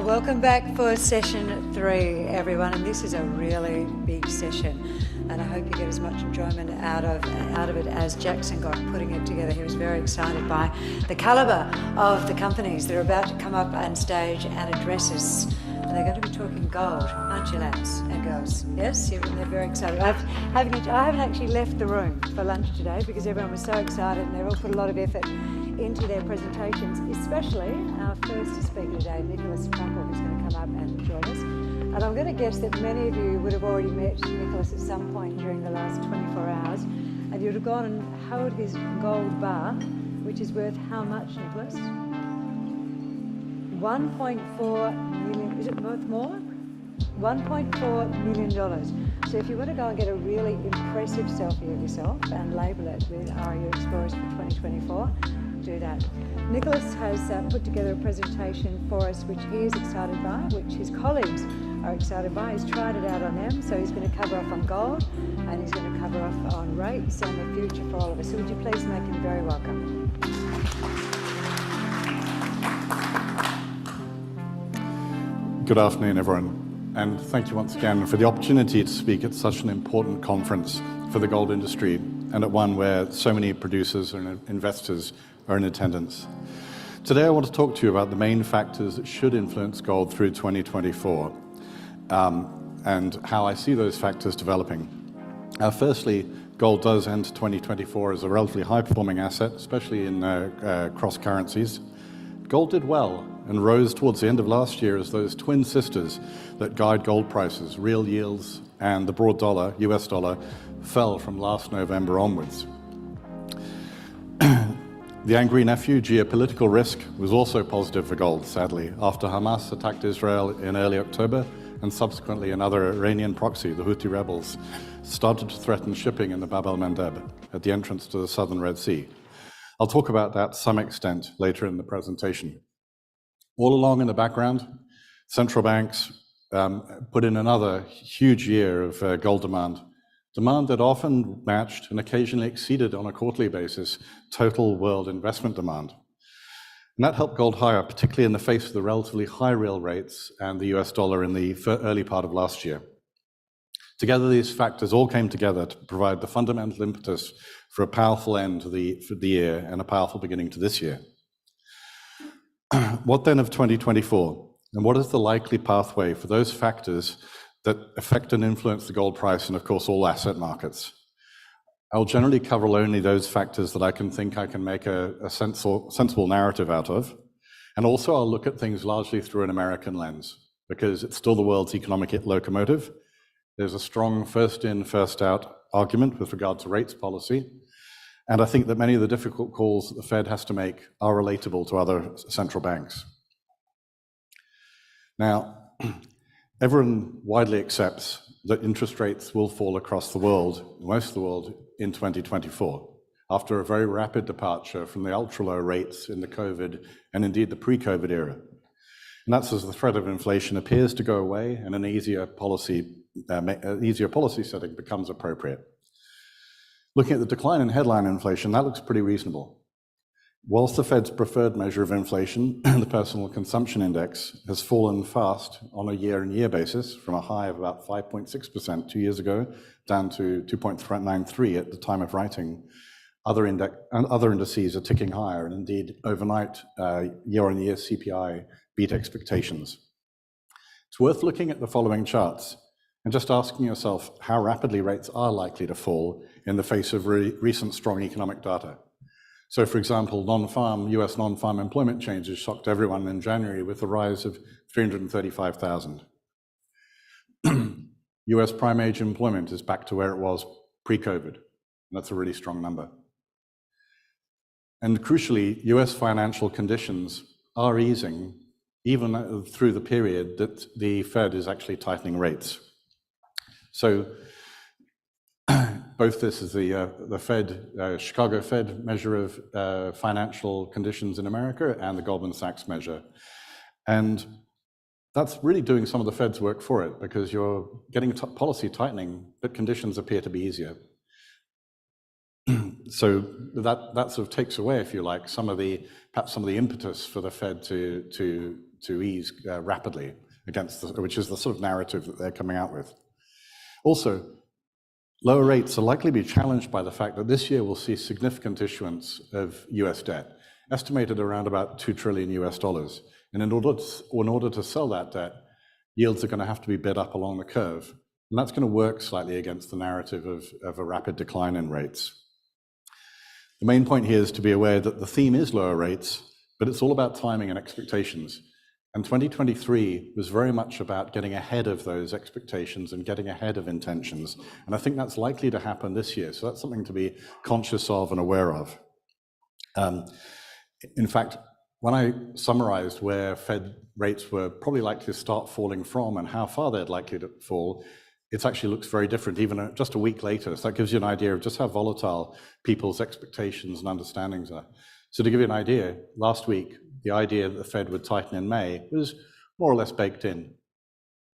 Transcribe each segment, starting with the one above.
Welcome back for session 3, everyone, and this is a really big session, and I hope you get as much enjoyment out of it as Jackson got putting it together. He was very excited by the calibre of the companies that are about to come up on stage and address us. And they're going to be talking gold, aren't you, lads and girls? Yes, they're very excited. I haven't actually left the room for lunch today because everyone was so excited and they've all put a lot of effort into their presentations, especially our first speaker today, Nicholas Frappell, who's going to come up and join us. And I'm going to guess that many of you would have already met Nicholas at some point during the last 24 hours, and you'd have gone and held his gold bar, which is worth how much, Nicholas? 1.4 million, is it worth more? $1.4 million. So if you want to go and get a really impressive selfie of yourself and label it with RIU Explorers for 2024, do that. Nicholas has put together a presentation for us which he is excited by, which his colleagues are excited by. He's tried it out on them, so he's going to cover off on gold and he's going to cover off on rates and the future for all of us. So would you please make him very welcome. Good afternoon, everyone, and thank you once again for the opportunity to speak at such an important conference for the gold industry, and at one where so many producers and investors are in attendance. Today I want to talk to you about the main factors that should influence gold through 2024 and how I see those factors developing. Firstly, gold does enter 2024 as a relatively high-performing asset, especially in cross currencies. Gold did well and rose towards the end of last year as those twin sisters that guide gold prices, real yields and the broad dollar, US dollar, fell from last November onwards. The angry nephew geopolitical risk was also positive for gold, sadly, after Hamas attacked Israel in early October and subsequently another Iranian proxy, the Houthi rebels, started to threaten shipping in the Bab el-Mandeb at the entrance to the southern Red Sea. I'll talk about that to some extent later in the presentation. All along in the background, central banks put in another huge year of gold demand that often matched and occasionally exceeded on a quarterly basis total world investment demand. And that helped gold higher, particularly in the face of the relatively high real rates and the US dollar in the early part of last year. Together, these factors all came together to provide the fundamental impetus for a powerful end to the year and a powerful beginning to this year. What then of 2024? And what is the likely pathway for those factors that affect and influence the gold price and, of course, all asset markets? I'll generally cover only those factors that I can make a sensible narrative out of. And also I'll look at things largely through an American lens, because it's still the world's economic locomotive. There's a strong first in, first out argument with regard to rates policy. And I think that many of the difficult calls that the Fed has to make are relatable to other central banks. Now, everyone widely accepts that interest rates will fall across the world, most of the world, in 2024. after a very rapid departure from the ultra-low rates in the COVID and indeed the pre-COVID era. And that's as the threat of inflation appears to go away and an easier policy setting becomes appropriate. Looking at the decline in headline inflation, that looks pretty reasonable. Whilst the Fed's preferred measure of inflation, the Personal Consumption Index, has fallen fast on a year-on-year basis from a high of about 5.6% 2 years ago down to 2.93 at the time of writing, other indices are ticking higher, and indeed overnight year-on-year CPI beat expectations. It's worth looking at the following charts and just asking yourself how rapidly rates are likely to fall in the face of recent strong economic data. So, for example, US non-farm employment changes shocked everyone in January with a rise of 335,000. US prime age employment is back to where it was pre-COVID, and that's a really strong number. And crucially, US financial conditions are easing even through the period that the Fed is actually tightening rates. So both this is the Fed, Chicago Fed measure of financial conditions in America and the Goldman Sachs measure. And that's really doing some of the Fed's work for it because you're getting policy tightening, but conditions appear to be easier. So that sort of takes away, if you like, perhaps some of the impetus for the Fed to ease rapidly against, which is the sort of narrative that they're coming out with. Also, lower rates are likely to be challenged by the fact that this year we'll see significant issuance of US debt, estimated around about $2 trillion US. And in order to sell that debt, yields are going to have to be bid up along the curve. And that's going to work slightly against the narrative of a rapid decline in rates. The main point here is to be aware that the theme is lower rates, but it's all about timing and expectations. And 2023 was very much about getting ahead of those expectations and getting ahead of intentions. And I think that's likely to happen this year. So that's something to be conscious of and aware of. In fact, when I summarized where Fed rates were probably likely to start falling from and how far they're likely to fall, it actually looks very different even just a week later. So that gives you an idea of just how volatile people's expectations and understandings are. So to give you an idea, last week, the idea that the Fed would tighten in May was more or less baked in.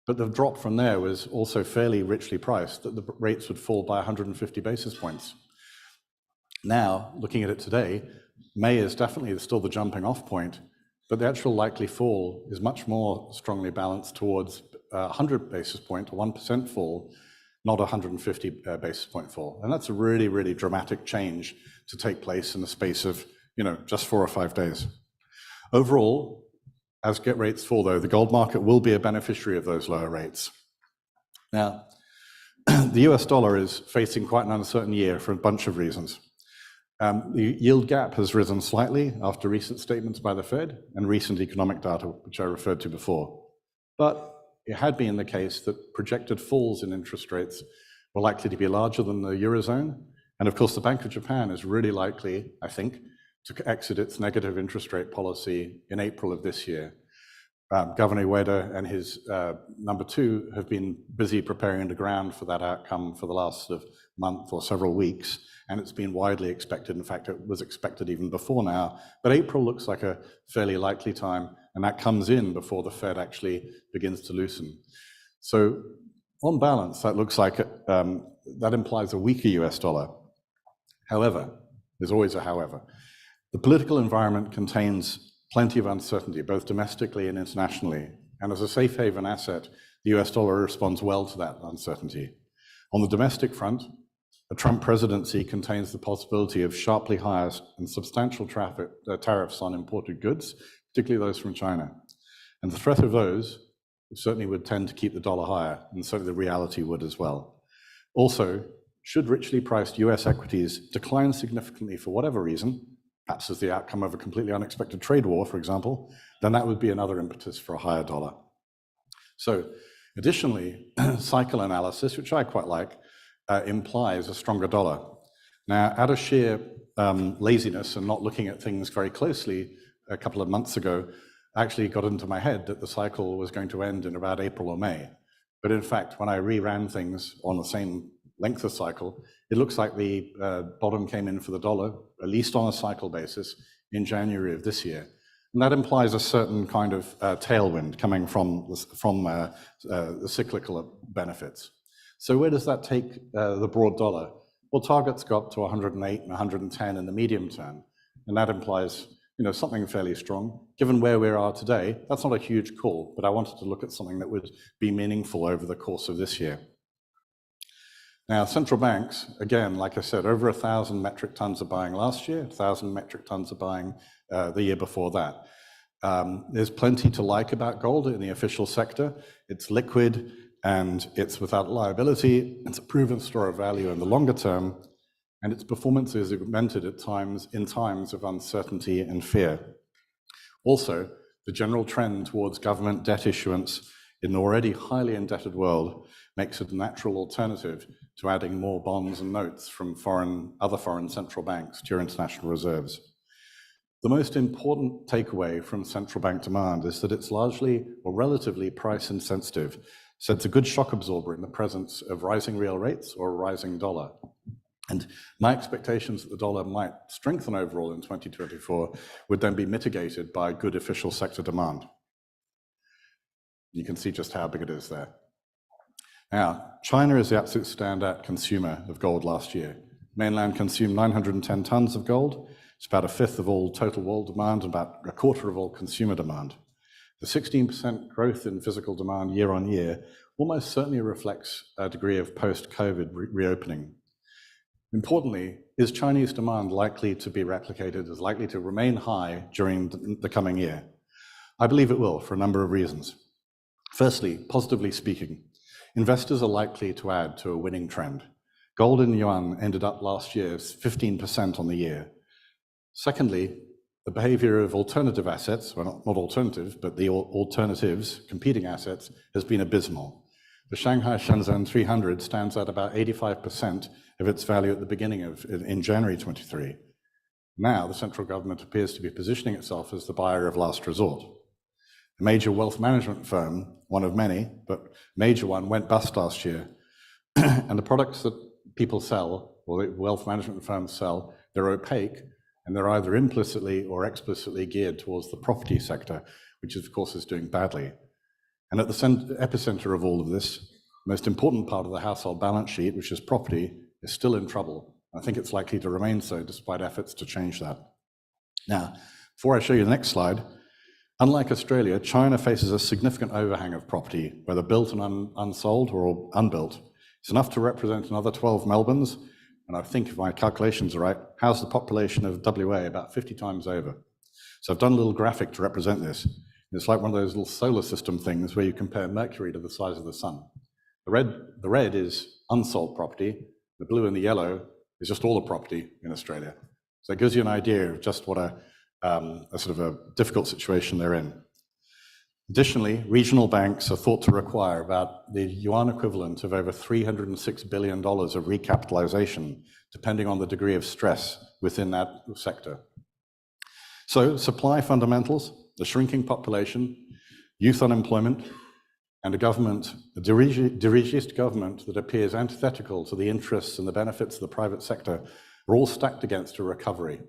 But the drop from there was also fairly richly priced, that the rates would fall by 150 basis points. Now, looking at it today, May is definitely still the jumping off point, but the actual likely fall is much more strongly balanced towards 100 basis point, a 1% fall, not a 150 basis point fall. And that's a really, really dramatic change to take place in the space of, just 4 or 5 days. Overall, as rates fall though, the gold market will be a beneficiary of those lower rates. Now, the US dollar is facing quite an uncertain year for a bunch of reasons. The yield gap has risen slightly after recent statements by the Fed and recent economic data, which I referred to before. But it had been the case that projected falls in interest rates were likely to be larger than the Eurozone. And of course, the Bank of Japan is really likely, I think, to exit its negative interest rate policy in April of this year. Governor Ueda and his number 2 have been busy preparing the ground for that outcome for the last sort of month or several weeks. And it's been widely expected. In fact, it was expected even before now. But April looks like a fairly likely time, and that comes in before the Fed actually begins to loosen. So on balance, that looks like that implies a weaker US dollar. However, there's always a however. The political environment contains plenty of uncertainty, both domestically and internationally. And as a safe haven asset, the US dollar responds well to that uncertainty. On the domestic front, a Trump presidency contains the possibility of sharply higher and substantial tariffs on imported goods, particularly those from China. And the threat of those certainly would tend to keep the dollar higher, and certainly the reality would as well. Also, should richly priced US equities decline significantly for whatever reason, perhaps as the outcome of a completely unexpected trade war, for example, then that would be another impetus for a higher dollar. So additionally, cycle analysis, which I quite like, implies a stronger dollar. Now, out of sheer laziness and not looking at things very closely a couple of months ago, actually got into my head that the cycle was going to end in about April or May. But in fact, when I reran things on the same length of cycle, it looks like the bottom came in for the dollar, at least on a cycle basis, in January of this year. And that implies a certain kind of tailwind coming from the cyclical benefits. So where does that take the broad dollar? Well, targets go up to 108 and 110 in the medium term, and that implies something fairly strong. Given where we are today, that's not a huge call, but I wanted to look at something that would be meaningful over the course of this year. Now, central banks, again, like I said, over 1,000 metric tons of buying last year, 1,000 metric tons of buying the year before that. There's plenty to like about gold in the official sector. It's liquid and it's without liability. It's a proven store of value in the longer term, and its performance is augmented at times in times of uncertainty and fear. Also, the general trend towards government debt issuance in an already highly indebted world makes it a natural alternative to adding more bonds and notes from other foreign central banks to your international reserves. The most important takeaway from central bank demand is that it's largely or relatively price insensitive, so it's a good shock absorber in the presence of rising real rates or a rising dollar. And my expectations that the dollar might strengthen overall in 2024 would then be mitigated by good official sector demand. You can see just how big it is there. Now, China is the absolute standout consumer of gold last year. Mainland consumed 910 tons of gold. It's about a fifth of all total world demand and about a quarter of all consumer demand. The 16% growth in physical demand year on year almost certainly reflects a degree of post-COVID reopening. Importantly, is Chinese demand likely to be replicated, is likely to remain high during the coming year? I believe it will for a number of reasons. Firstly, positively speaking, investors are likely to add to a winning trend. Gold in yuan ended up last year 15% on the year. Secondly, the behavior of alternative assets, well, not alternative, but the alternatives, competing assets, has been abysmal. The Shanghai Shenzhen 300 stands at about 85% of its value at the beginning in January 23. Now, the central government appears to be positioning itself as the buyer of last resort. A major wealth management firm, one of many, but major one, went bust last year. And the products that people sell, or wealth management firms sell, they're opaque, and they're either implicitly or explicitly geared towards the property sector, which of course is doing badly. And at the epicenter of all of this, the most important part of the household balance sheet, which is property, is still in trouble. I think it's likely to remain so despite efforts to change that. Now, before I show you the next slide, unlike Australia, China faces a significant overhang of property, whether built and unsold or unbuilt. It's enough to represent another 12 Melbournes, and I think if my calculations are right, house the population of WA about 50 times over. So I've done a little graphic to represent this. It's like one of those little solar system things where you compare Mercury to the size of the sun. The red is unsold property, the blue and the yellow is just all the property in Australia. So it gives you an idea of just what a sort of a difficult situation they're in. Additionally, regional banks are thought to require about the yuan equivalent of over $306 billion of recapitalization, depending on the degree of stress within that sector. So supply fundamentals, the shrinking population, youth unemployment, and a dirigist government that appears antithetical to the interests and the benefits of the private sector are all stacked against a recovery.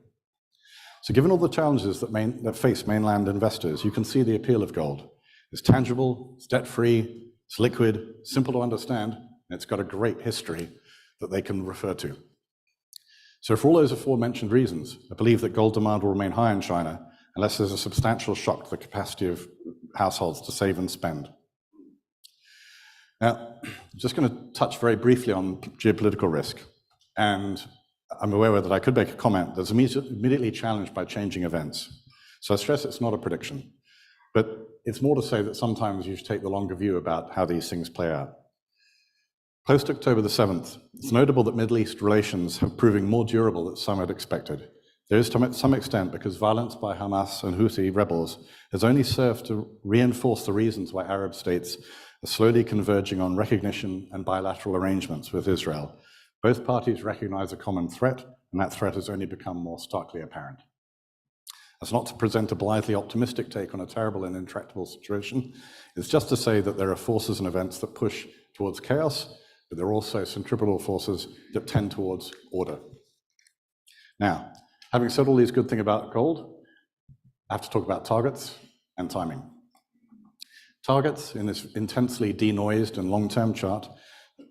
So given all the challenges that face mainland investors, you can see the appeal of gold. It's tangible, it's debt-free, it's liquid, simple to understand, and it's got a great history that they can refer to. So for all those aforementioned reasons, I believe that gold demand will remain high in China unless there's a substantial shock to the capacity of households to save and spend. Now, I'm just going to touch very briefly on geopolitical risk, and I'm aware that I could make a comment that's immediately challenged by changing events. So I stress it's not a prediction, but it's more to say that sometimes you should take the longer view about how these things play out. Post-October the 7th, it's notable that Middle East relations have proving more durable than some had expected. There is to some extent because violence by Hamas and Houthi rebels has only served to reinforce the reasons why Arab states are slowly converging on recognition and bilateral arrangements with Israel. Both parties recognize a common threat, and that threat has only become more starkly apparent. That's not to present a blithely optimistic take on a terrible and intractable situation. It's just to say that there are forces and events that push towards chaos but there are also centripetal forces that tend towards order. Now, having said all these good things about gold, I have to talk about targets and timing. Targets in this intensely denoised and long-term chart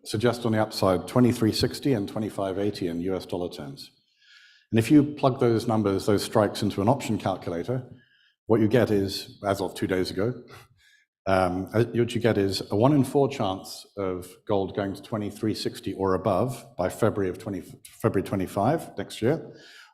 suggest on the upside 2360 and 2580 in US dollar terms. And if you plug those numbers, those strikes into an option calculator, what you get is, as of 2 days ago, what you get is a 1 in 4 chance of gold going to 2360 or above by February 25 next year,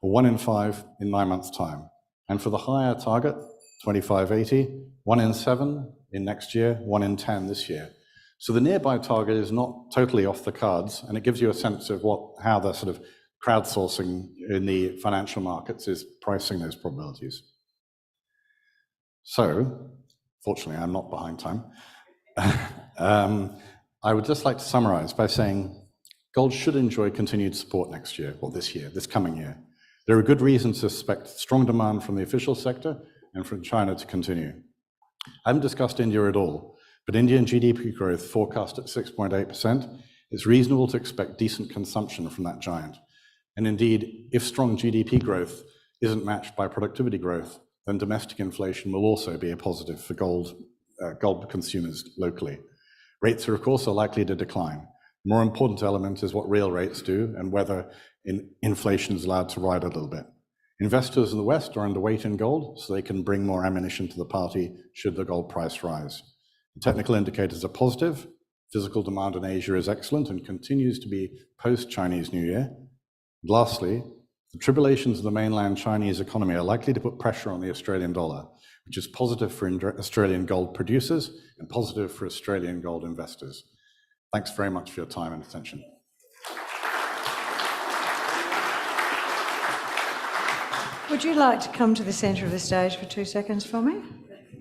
or 1 in 5 in 9 months' time. And for the higher target, 2580, 1 in 7 in next year, 1 in 10 this year. So the nearby target is not totally off the cards, and it gives you a sense of how the sort of crowdsourcing in the financial markets is pricing those probabilities. So, fortunately, I'm not behind time. I would just like to summarize by saying gold should enjoy continued support next year, or this coming year. There are good reasons to suspect strong demand from the official sector and from China to continue. I haven't discussed India at all, but Indian GDP growth forecast at 6.8%, it's reasonable to expect decent consumption from that giant. And indeed, if strong GDP growth isn't matched by productivity growth, then domestic inflation will also be a positive for gold consumers locally. Rates are, of course, likely to decline. The more important element is what real rates do and whether inflation is allowed to ride a little bit. Investors in the West are underweight in gold, so they can bring more ammunition to the party should the gold price rise. The technical indicators are positive. Physical demand in Asia is excellent and continues to be post-Chinese New Year. And lastly, the tribulations of the mainland Chinese economy are likely to put pressure on the Australian dollar, which is positive for Australian gold producers and positive for Australian gold investors. Thanks very much for your time and attention. Would you like to come to the centre of the stage for 2 seconds for me?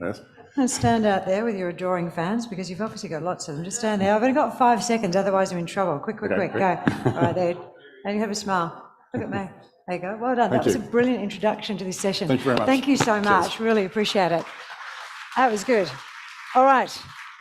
Yes. And stand out there with your adoring fans, because you've obviously got lots of them. Just stand there. I've only got 5 seconds, otherwise I'm in trouble. Quick, go. All right, there. And you have a smile. Look at me. There you go. Well done. That was a brilliant introduction to this session. Thank you very much. Thank you so much. Cheers. Really appreciate it. That was good. All right.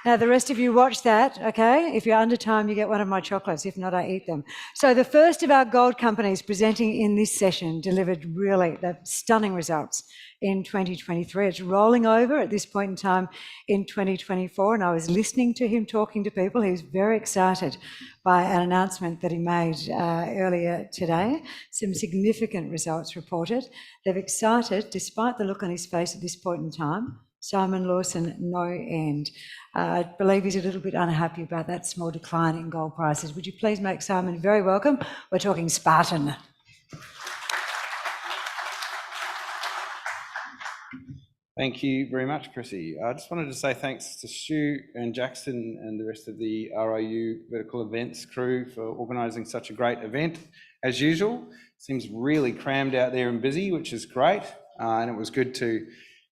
Now, the rest of you watch that, okay? If you're under time, you get one of my chocolates. If not, I eat them. So the first of our gold companies presenting in this session delivered really stunning results in 2023. It's rolling over at this point in time in 2024, and I was listening to him talking to people. He was very excited by an announcement that he made earlier today. Some significant results reported. They've excited, despite the look on his face at this point in time, Simon Lawson no end. I believe he's a little bit unhappy about that small decline in gold prices. Would you please make Simon very welcome? We're talking Spartan. Thank you very much, Chrissy. I just wanted to say thanks to Stu and Jackson and the rest of the RIU Vertical Events crew for organising such a great event. As usual, seems really crammed out there and busy, which is great. And it was good to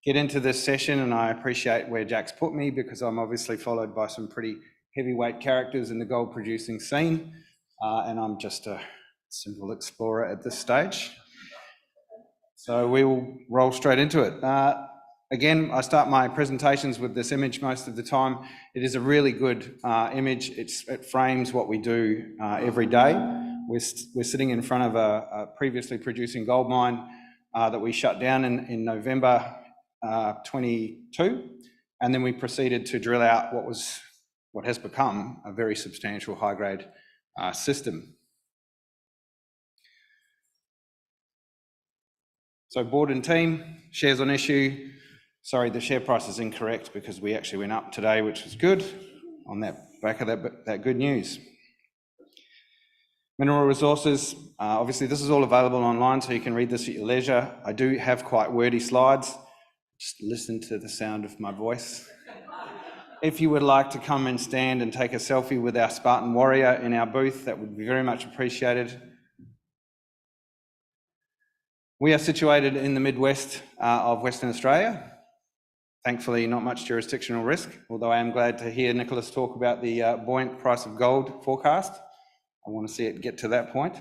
get into this session, and I appreciate where Jack's put me, because I'm obviously followed by some pretty heavyweight characters in the gold producing scene, and I'm just a simple explorer at this stage. So we will roll straight into it. Again, I start my presentations with this image most of the time. It is a really good image. It frames what we do every day. We're sitting in front of a previously producing gold mine that we shut down in November 22, and then we proceeded to drill out what has become a very substantial high-grade system. So board and team, shares on issue. Sorry, the share price is incorrect because we actually went up today, which was good on that back of that good news. Mineral resources, obviously this is all available online, so you can read this at your leisure. I do have quite wordy slides. Just listen to the sound of my voice. If you would like to come and stand and take a selfie with our Spartan warrior in our booth, that would be very much appreciated. We are situated in the Midwest of Western Australia. Thankfully, not much jurisdictional risk, although I am glad to hear Nicholas talk about the buoyant price of gold forecast. I want to see it get to that point.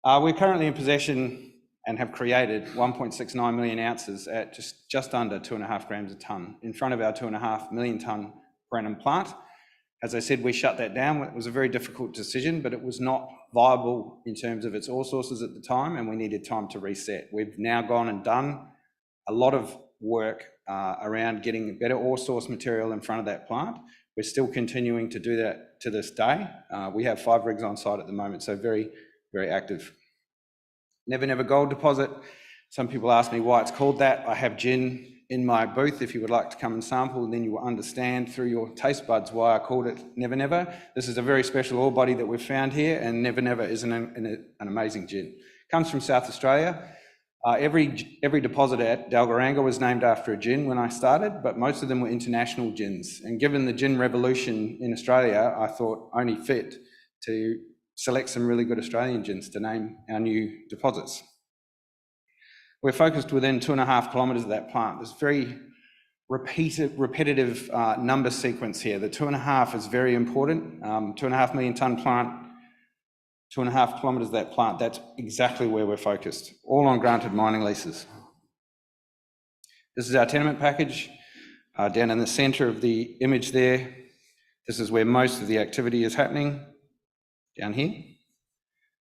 We're currently in possession and have created 1.69 million ounces at just under 2.5 grams a tonne in front of our 2.5 million tonne per annum plant. As I said, we shut that down. It was a very difficult decision, but it was not viable in terms of its ore sources at the time, and we needed time to reset. We've now gone and done a lot of work around getting better ore source material in front of that plant. We're still continuing to do that to this day. We have 5 rigs on site at the moment, so very, very active. Never Never Gold deposit. Some people ask me why it's called that. I have gin in my booth if you would like to come and sample, and then you will understand through your taste buds why I called it Never Never. This is a very special ore body that we've found here, and Never Never is an amazing gin. Comes from South Australia. Every deposit at Dalgaranga was named after a gin when I started, but most of them were international gins. And given the gin revolution in Australia, I thought only fit to select some really good Australian gins to name our new deposits. We're focused within 2.5 kilometres of that plant. There's very repetitive number sequence here. The 2.5 is very important. 2.5 million tonne plant, 2.5 kilometres of that plant. That's exactly where we're focused, all on granted mining leases. This is our tenement package. Down in the centre of the image there, this is where most of the activity is happening, down here.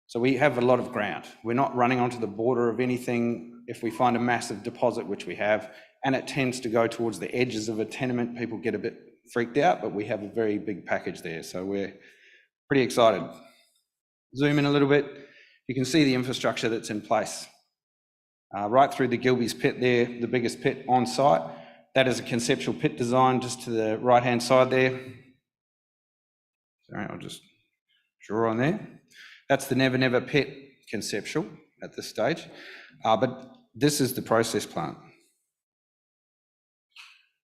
So we have a lot of ground. We're not running onto the border of anything. If we find a massive deposit, which we have, and it tends to go towards the edges of a tenement, people get a bit freaked out, but we have a very big package there. So we're pretty excited. Zoom in a little bit. You can see the infrastructure that's in place. Right through the Gilby's pit there, the biggest pit on site. That is a conceptual pit design just to the right-hand side there. Sorry, I'll just draw on there. That's the Never Never pit conceptual at this stage. But this is the process plant.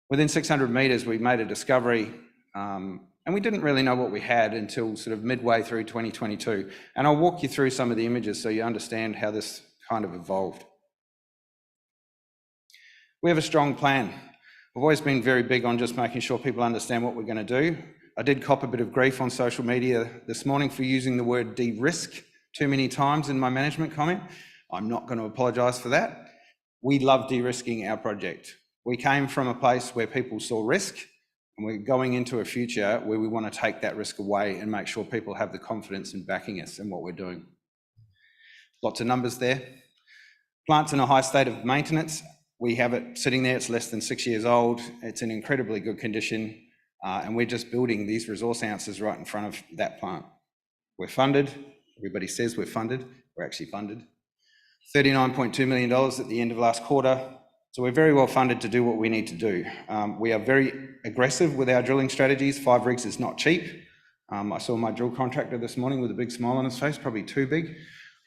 Within 600 metres, we made a discovery, and we didn't really know what we had until sort of midway through 2022. And I'll walk you through some of the images so you understand how this kind of evolved. We have a strong plan. I've always been very big on just making sure people understand what we're going to do. I did cop a bit of grief on social media this morning for using the word de-risk too many times in my management comment. I'm not going to apologise for that. We love de-risking our project. We came from a place where people saw risk, and we're going into a future where we want to take that risk away and make sure people have the confidence in backing us in what we're doing. Lots of numbers there. Plant's in a high state of maintenance. We have it sitting there, it's less than 6 years old. It's in incredibly good condition, and we're just building these resource ounces right in front of that plant. We're funded. Everybody says we're funded. We're actually funded. $39.2 million at the end of last quarter. So we're very well funded to do what we need to do. We are very aggressive with our drilling strategies. 5 rigs is not cheap. I saw my drill contractor this morning with a big smile on his face, probably too big,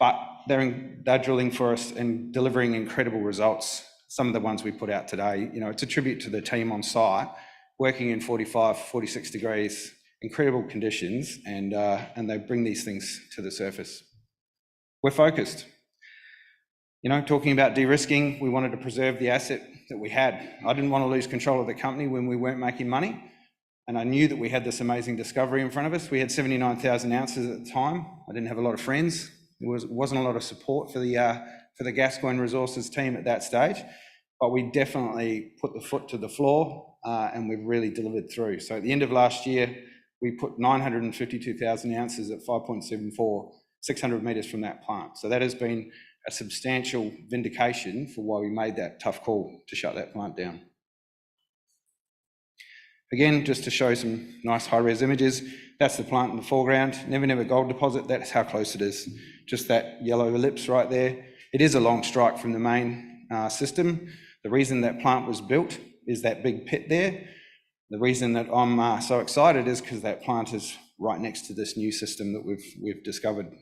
but they're drilling for us and delivering incredible results. Some of the ones we put out today, you know, it's a tribute to the team on site, working in 45, 46 degrees, incredible conditions, and they bring these things to the surface. We're focused. You know, talking about de-risking, we wanted to preserve the asset that we had. I didn't want to lose control of the company when we weren't making money, and I knew that we had this amazing discovery in front of us. We had 79,000 ounces at the time. I didn't have a lot of friends. There wasn't a lot of support for the Gascoyne Resources team at that stage, but we definitely put the foot to the floor, and we've really delivered through. So at the end of last year, we put 952,000 ounces at 5.74, 600 metres from that plant. So that has been a substantial vindication for why we made that tough call to shut that plant down. Again, just to show some nice high-res images, that's the plant in the foreground. Never Never Gold deposit, that's how close it is. Just that yellow ellipse right there. It is a long strike from the main system. The reason that plant was built is that big pit there. The reason that I'm so excited is because that plant is right next to this new system that we've discovered.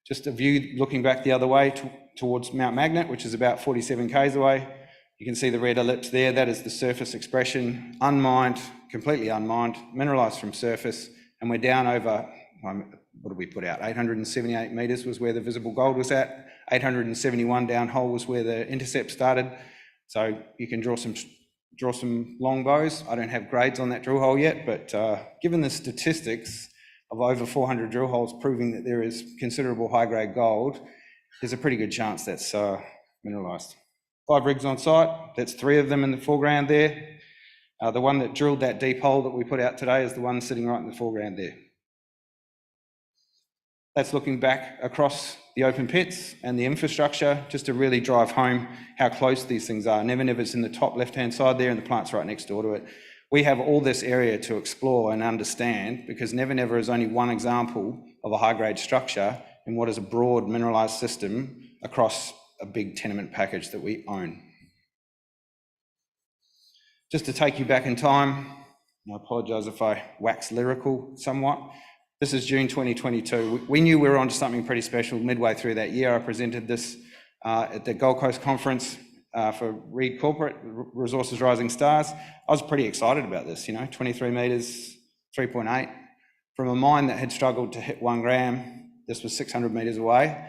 Just a view looking back the other way towards Mount Magnet, which is about 47 k's away. You can see the red ellipse there. That is the surface expression, unmined, completely unmined, mineralised from surface, and we're down over, what did we put out? 878 metres was where the visible gold was at. 871 down hole was where the intercept started. So you can draw some long bows. I don't have grades on that drill hole yet, but given the statistics of over 400 drill holes proving that there is considerable high-grade gold, there's a pretty good chance that's mineralised. 5 rigs on site, that's 3 of them in the foreground there. The one that drilled that deep hole that we put out today is the one sitting right in the foreground there. That's looking back across the open pits and the infrastructure, just to really drive home how close these things are. Never Never's in the top left-hand side there, and the plant's right next door to it. We have all this area to explore and understand, because Never Never is only one example of a high-grade structure in what is a broad mineralised system across a big tenement package that we own. Just to take you back in time, and I apologise if I wax lyrical somewhat. This is June 2022. We knew we were onto something pretty special midway through that year. I presented this at the Gold Coast conference for Reed Corporate, Resources Rising Stars. I was pretty excited about this, 23 metres, 3.8. From a mine that had struggled to hit 1 gram, this was 600 metres away.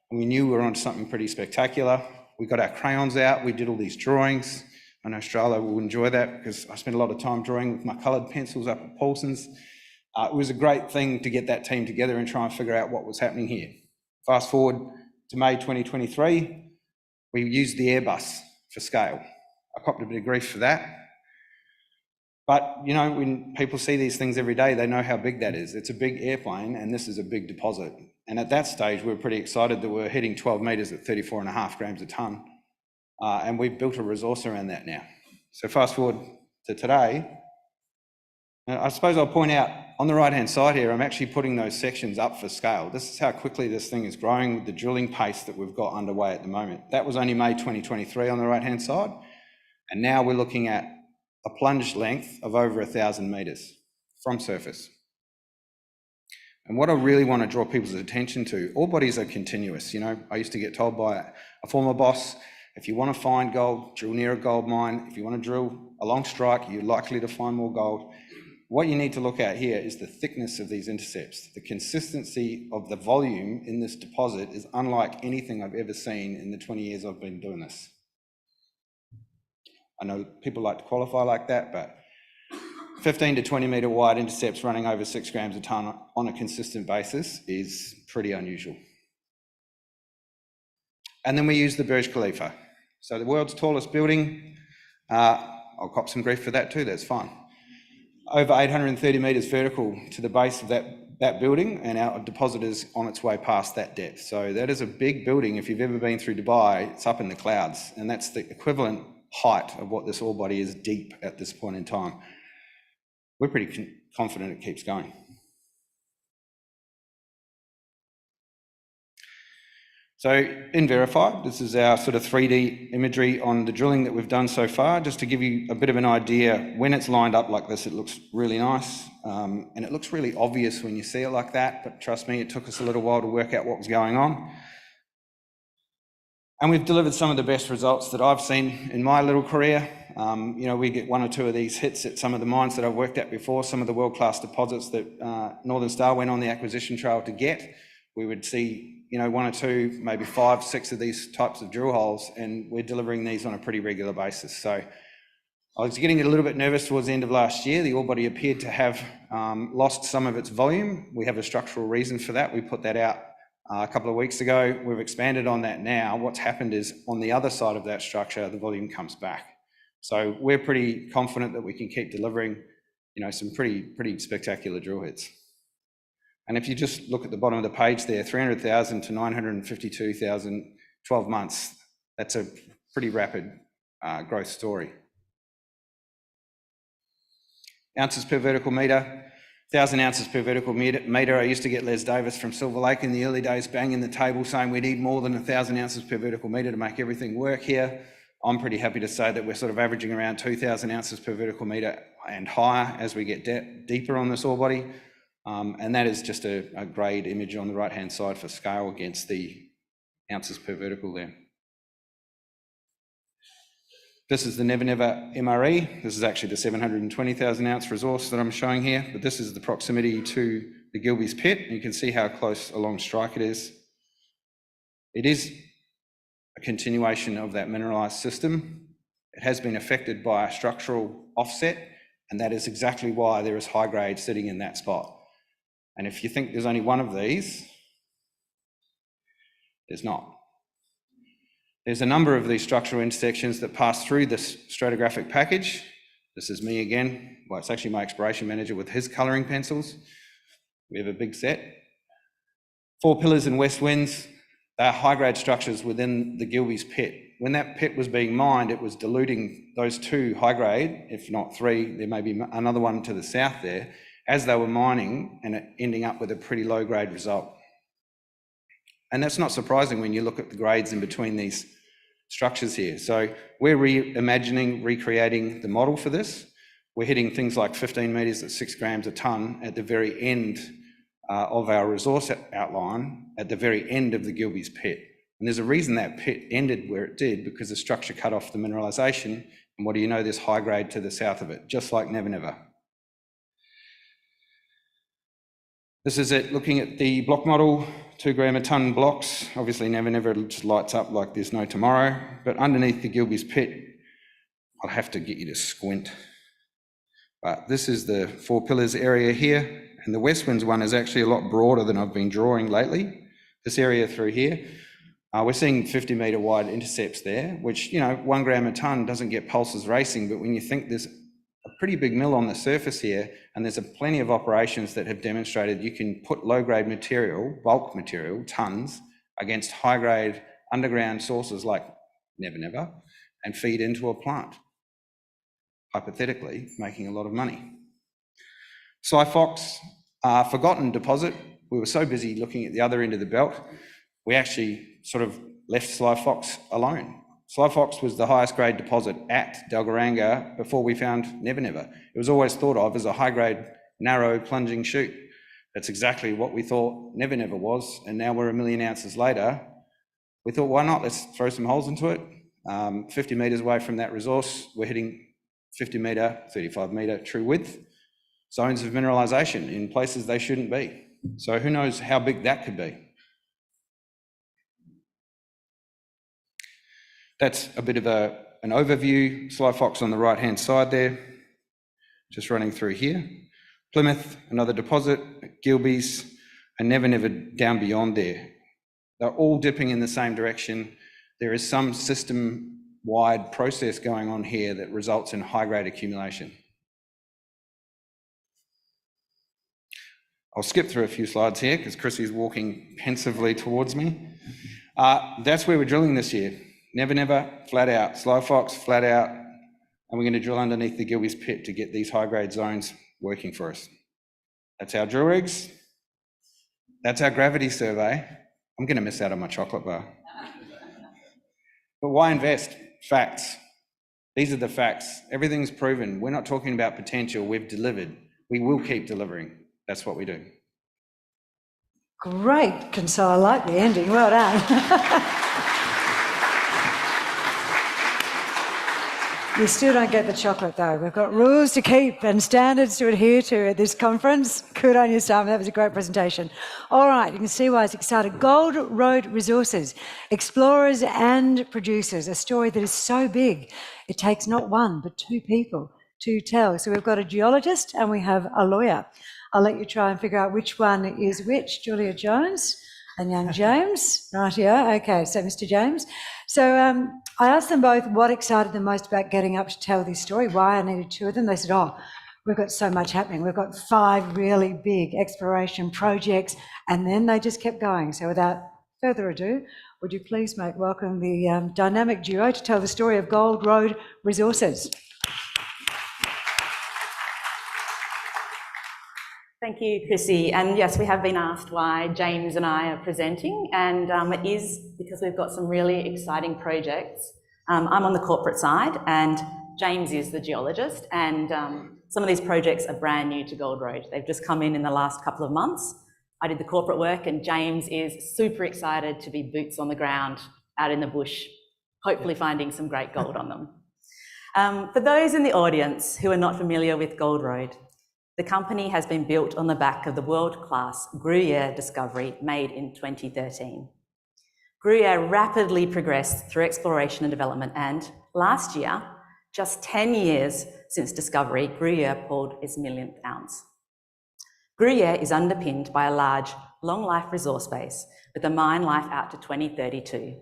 And we knew we were onto something pretty spectacular. We got our crayons out, we did all these drawings. I know Stralow will enjoy that, because I spent a lot of time drawing with my coloured pencils up at Paulson's. It was a great thing to get that team together and try and figure out what was happening here. Fast forward to May 2023, we used the Airbus for scale. I copped a bit of grief for that. But, when people see these things every day, they know how big that is. It's a big airplane, and this is a big deposit. And at that stage, we were pretty excited that we're hitting 12 metres at 34.5 grams a tonne. And we've built a resource around that now. So fast forward to today, I suppose I'll point out on the right-hand side here, I'm actually putting those sections up for scale. This is how quickly this thing is growing with the drilling pace that we've got underway at the moment. That was only May 2023 on the right-hand side. And now we're looking at a plunge length of over 1,000 metres from surface. And what I really want to draw people's attention to, ore bodies are continuous. I used to get told by a former boss, if you want to find gold, drill near a gold mine. If you want to drill along strike, you're likely to find more gold. What you need to look at here is the thickness of these intercepts. The consistency of the volume in this deposit is unlike anything I've ever seen in the 20 years I've been doing this. I know people like to qualify like that, but 15 to 20 metre wide intercepts running over 6 grams a tonne on a consistent basis is pretty unusual. And then we use the Burj Khalifa. So the world's tallest building, I'll cop some grief for that too, that's fine. Over 830 metres vertical to the base of that building, and our deposit is on its way past that depth. So that is a big building. If you've ever been through Dubai, it's up in the clouds, and that's the equivalent height of what this ore body is deep at this point in time. We're pretty confident it keeps going. So in Verified, this is our sort of 3D imagery on the drilling that we've done so far, just to give you a bit of an idea. When it's lined up like this, it looks really nice, and it looks really obvious when you see it like that, but trust me, it took us a little while to work out what was going on. And we've delivered some of the best results that I've seen in my little career. We get 1 or 2 of these hits at some of the mines that I've worked at before, some of the world-class deposits that Northern Star went on the acquisition trail to get. We would see 1 or 2, maybe 5, 6 of these types of drill holes, and we're delivering these on a pretty regular basis. So I was getting a little bit nervous towards the end of last year. The ore body appeared to have lost some of its volume. We have a structural reason for that. We put that out a couple of weeks ago. We've expanded on that now. What's happened is on the other side of that structure, the volume comes back. So we're pretty confident that we can keep delivering, some pretty spectacular drill hits. And if you just look at the bottom of the page there, 300,000 to 952,000, 12 months, that's a pretty rapid growth story. Ounces per vertical metre, 1,000 ounces per vertical metre. I used to get Les Davis from Silver Lake in the early days banging the table saying we need more than 1,000 ounces per vertical metre to make everything work here. I'm pretty happy to say that we're sort of averaging around 2,000 ounces per vertical metre and higher as we get deeper on this ore body. And that is just a grade image on the right-hand side for scale against the ounces per vertical there. This is the Never Never MRE. This is actually the 720,000 ounce resource that I'm showing here, but this is the proximity to the Gilbey's pit. You can see how close along strike it is. It is a continuation of that mineralised system. It has been affected by a structural offset, and that is exactly why there is high grade sitting in that spot. And if you think there's only one of these, there's not. There's a number of these structural intersections that pass through this stratigraphic package. This is me again. Well, it's actually my exploration manager with his colouring pencils. We have a big set. 4 pillars and west winds. They're high-grade structures within the Gilbey's pit. When that pit was being mined, it was diluting those 2 high-grade, if not 3, there may be another one to the south there, as they were mining and ending up with a pretty low-grade result. And that's not surprising when you look at the grades in between these structures here. So we're reimagining, recreating the model for this. We're hitting things like 15 metres at 6 grams a tonne at the very end of our resource outline, at the very end of the Gilbey's pit. And there's a reason that pit ended where it did, because the structure cut off the mineralisation. And what do you know, there's high grade to the south of it, just like Never Never. This is it, looking at the block model, 2 gram a tonne blocks. Obviously Never Never just lights up like there's no tomorrow, but underneath the Gilbey's pit, I'll have to get you to squint. But this is the 4 pillars area here, and the West Winds one is actually a lot broader than I've been drawing lately. This area through here, we're seeing 50 metre wide intercepts there, which, you know, 1 gram a tonne doesn't get pulses racing, but when you think there's a pretty big mill on the surface here, and there's plenty of operations that have demonstrated you can put low-grade material, bulk material, tonnes, against high-grade underground sources like Never Never, and feed into a plant, hypothetically making a lot of money. Sly Fox, forgotten deposit. We were so busy looking at the other end of the belt, we actually sort of left Sly Fox alone. Sly Fox was the highest grade deposit at Dalgaranga before we found Never Never. It was always thought of as a high grade, narrow plunging chute. That's exactly what we thought Never Never was, and now we're 1 million ounces later. We thought, why not? Let's throw some holes into it. 50 metres away from that resource, we're hitting 50 metre, 35 metre true width zones of mineralisation in places they shouldn't be. So who knows how big that could be. That's a bit of an overview. Sly Fox on the right-hand side there, just running through here. Plymouth, another deposit, Gilbey's, and Never Never down beyond there. They're all dipping in the same direction. There is some system-wide process going on here that results in high-grade accumulation. I'll skip through a few slides here because Chrissy's walking pensively towards me. That's where we're drilling this year. Never Never, flat out. Sly Fox, flat out. And we're going to drill underneath the Gilbey's pit to get these high-grade zones working for us. That's our drill rigs. That's our gravity survey. I'm going to miss out on my chocolate bar. But why invest? Facts. These are the facts. Everything's proven. We're not talking about potential. We've delivered. We will keep delivering. That's what we do. Great, Counsel. I like the ending. Well done. You still don't get the chocolate though. We've got rules to keep and standards to adhere to at this conference. Good on you, Simon. That was a great presentation. All right, you can see why it's excited. Gold Road Resources, explorers and producers, a story that is so big. It takes not 1, but 2 people to tell. So we've got a geologist and we have a lawyer. I'll let you try and figure out which one is which. Julia Jones and young James. Right here. Okay, so Mr. James. So I asked them both what excited them most about getting up to tell this story, why I needed 2 of them. They said, oh, we've got so much happening. We've got 5 really big exploration projects, and then they just kept going. So without further ado, would you please welcome the dynamic duo to tell the story of Gold Road Resources. Thank you, Chrissy. And yes, we have been asked why James and I are presenting, and it is because we've got some really exciting projects. I'm on the corporate side and James is the geologist, and some of these projects are brand new to Gold Road. They've just come in the last couple of months. I did the corporate work and James is super excited to be boots on the ground out in the bush, hopefully finding some great gold on them. For those in the audience who are not familiar with Gold Road, the company has been built on the back of the world-class Gruyere discovery made in 2013. Gruyere rapidly progressed through exploration and development, and last year, just 10 years since discovery, Gruyere pulled its 1,000,000th ounce. Gruyere is underpinned by a large, long-life resource base with a mine life out to 2032.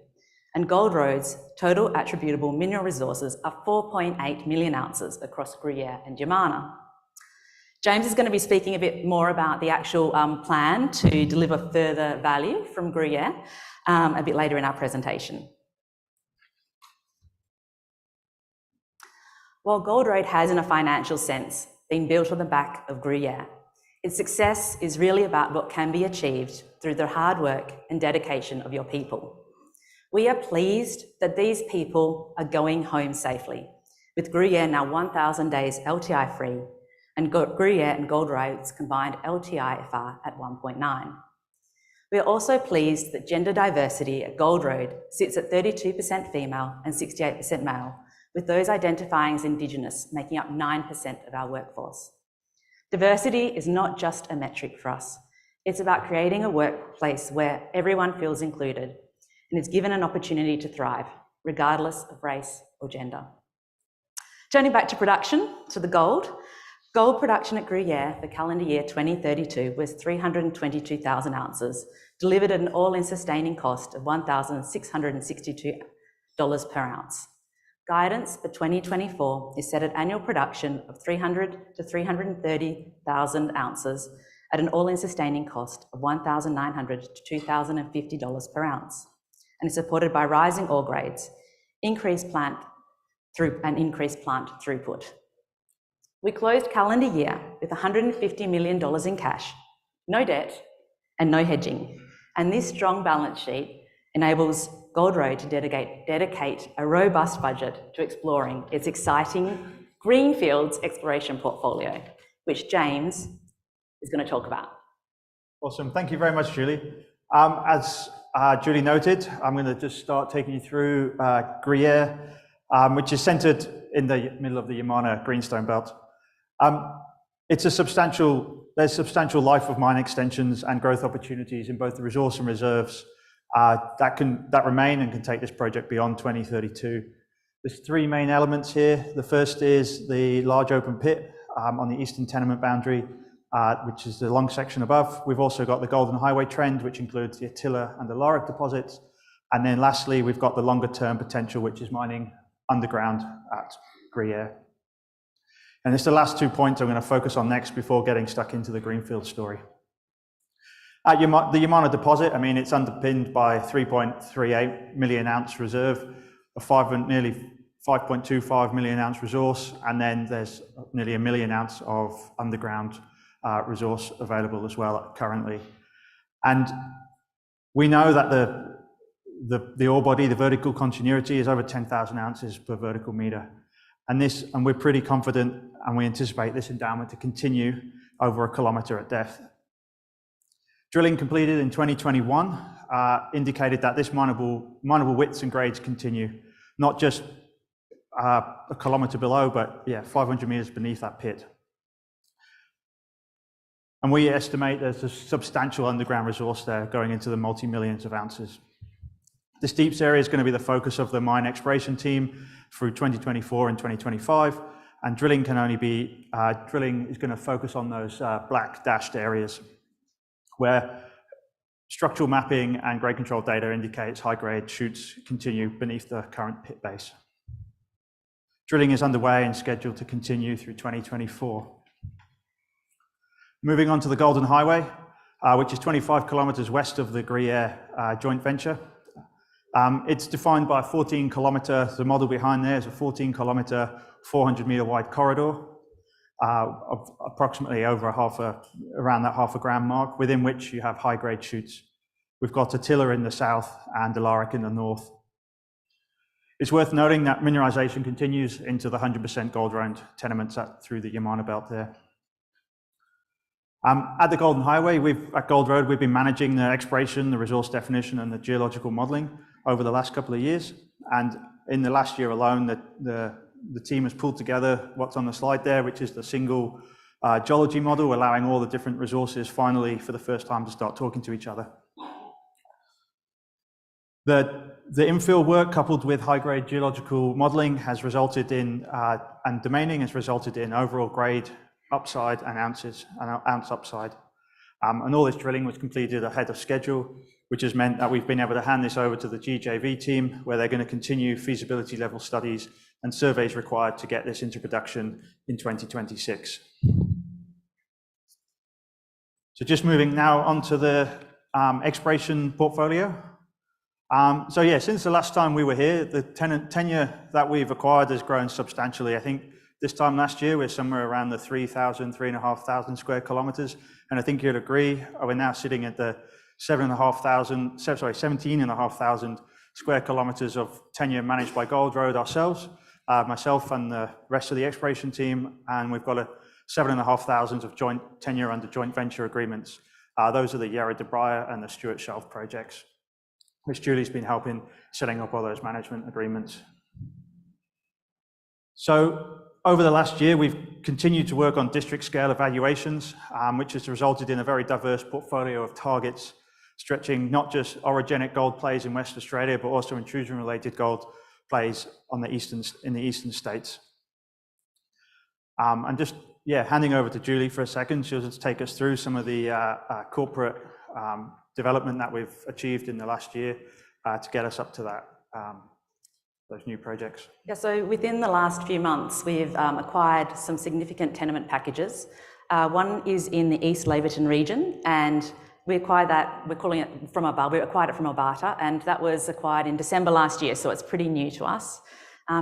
and Gold Road's total attributable mineral resources are 4.8 million ounces across Gruyere and Yamana. James is going to be speaking a bit more about the actual plan to deliver further value from Gruyere a bit later in our presentation. While Gold Road has, in a financial sense, been built on the back of Gruyere, its success is really about what can be achieved through the hard work and dedication of your people. We are pleased that these people are going home safely, with Gruyere now 1,000 days LTI free, and Gruyere and Gold Road's combined LTIFR at 1.9. We are also pleased that gender diversity at Gold Road sits at 32% female and 68% male, with those identifying as Indigenous making up 9% of our workforce. Diversity is not just a metric for us. It's about creating a workplace where everyone feels included and is given an opportunity to thrive, regardless of race or gender. Turning back to production, to the gold. Gold production at Gruyere for calendar year 2032 was 322,000 ounces, delivered at an all-in sustaining cost of $1,662 per ounce. Guidance for 2024 is set at annual production of 300 to 330,000 ounces at an all-in sustaining cost of $1,900 to $2,050 per ounce, and is supported by rising ore grades, increased plant throughput. We closed calendar year with $150 million in cash, no debt, and no hedging, and this strong balance sheet enables Gold Road to dedicate a robust budget to exploring its exciting greenfields exploration portfolio, which James is going to talk about. Awesome, thank you very much, Julie. As Julie noted, I'm going to just start taking you through Gruyere, which is centered in the middle of the Yamana Greenstone Belt. There's substantial life of mine extensions and growth opportunities in both the resource and reserves that remain and can take this project beyond 2032. There's three main elements here. The first is the large open pit on the eastern tenement boundary, which is the long section above. We've also got the Golden Highway trend, which includes the Attila and the Alaric deposits. And then lastly, we've got the longer term potential, which is mining underground at Gruyere. And it's the last 2 points I'm going to focus on next before getting stuck into the greenfield story. At the Yamana deposit, I mean, it's underpinned by 3.38 million ounce reserve, nearly 5.25 million ounce resource, and then there's nearly 1 million ounce of underground resource available as well currently. And we know that the ore body, the vertical continuity, is over 10,000 ounces per vertical meter. And we're pretty confident, and we anticipate this endowment to continue over 1 kilometer at depth. Drilling completed in 2021 indicated that this mineable widths and grades continue, not just 1 kilometer below, but 500 meters beneath that pit. And we estimate there's a substantial underground resource there going into the multi-millions of ounces. This deeps area is going to be the focus of the mine exploration team through 2024 and 2025, and drilling is going to focus on those black dashed areas where structural mapping and grade control data indicates high-grade shoots continue beneath the current pit base. Drilling is underway and scheduled to continue through 2024. Moving on to the Golden Highway, which is 25 kilometers west of the Gruyere joint venture. It's defined by a 14-kilometer, the model behind there is a 14-kilometer, 400-meter wide corridor, of approximately over around that half a gram mark, within which you have high-grade shoots. We've got Attila in the south and Alaric in the north. It's worth noting that mineralization continues into the 100% gold-owned tenements through the Yamana belt there. At the Golden Highway, at Gold Road, we've been managing the exploration, the resource definition, and the geological modeling over the last couple of years. And in the last year alone, the team has pulled together what's on the slide there, which is the single geology model, allowing all the different resources finally for the first time to start talking to each other. The infill work coupled with high-grade geological modeling has resulted in, and domaining has resulted in overall grade upside and ounce upside. And all this drilling was completed ahead of schedule, which has meant that we've been able to hand this over to the GJV team, where they're going to continue feasibility level studies and surveys required to get this into production in 2026. So just moving now onto the exploration portfolio. So yeah, since the last time we were here, the tenure that we've acquired has grown substantially. I think this time last year, we're somewhere around the 3,500 square kilometers. And I think you'd agree, we're now sitting at the 17,500 square kilometers of tenure managed by Gold Road ourselves, myself and the rest of the exploration team, and we've got 7,500 of joint tenure under joint venture agreements. Those are the Yarra de Bria and the Stuart Shelf projects, which Julie's been helping setting up all those management agreements. So over the last year, we've continued to work on district scale evaluations, which has resulted in a very diverse portfolio of targets, stretching not just orogenic gold plays in West Australia, but also intrusion-related gold plays in the eastern states. And just, yeah, handing over to Julie for a second. She'll just take us through some of the corporate development that we've achieved in the last year to get us up to that, those new projects. Yeah, so within the last few months, we've acquired some significant tenement packages. One is in the East Laverton region, and we acquired that, we're calling it from Abel, we acquired it from Alberta, and that was acquired in December last year, so it's pretty new to us.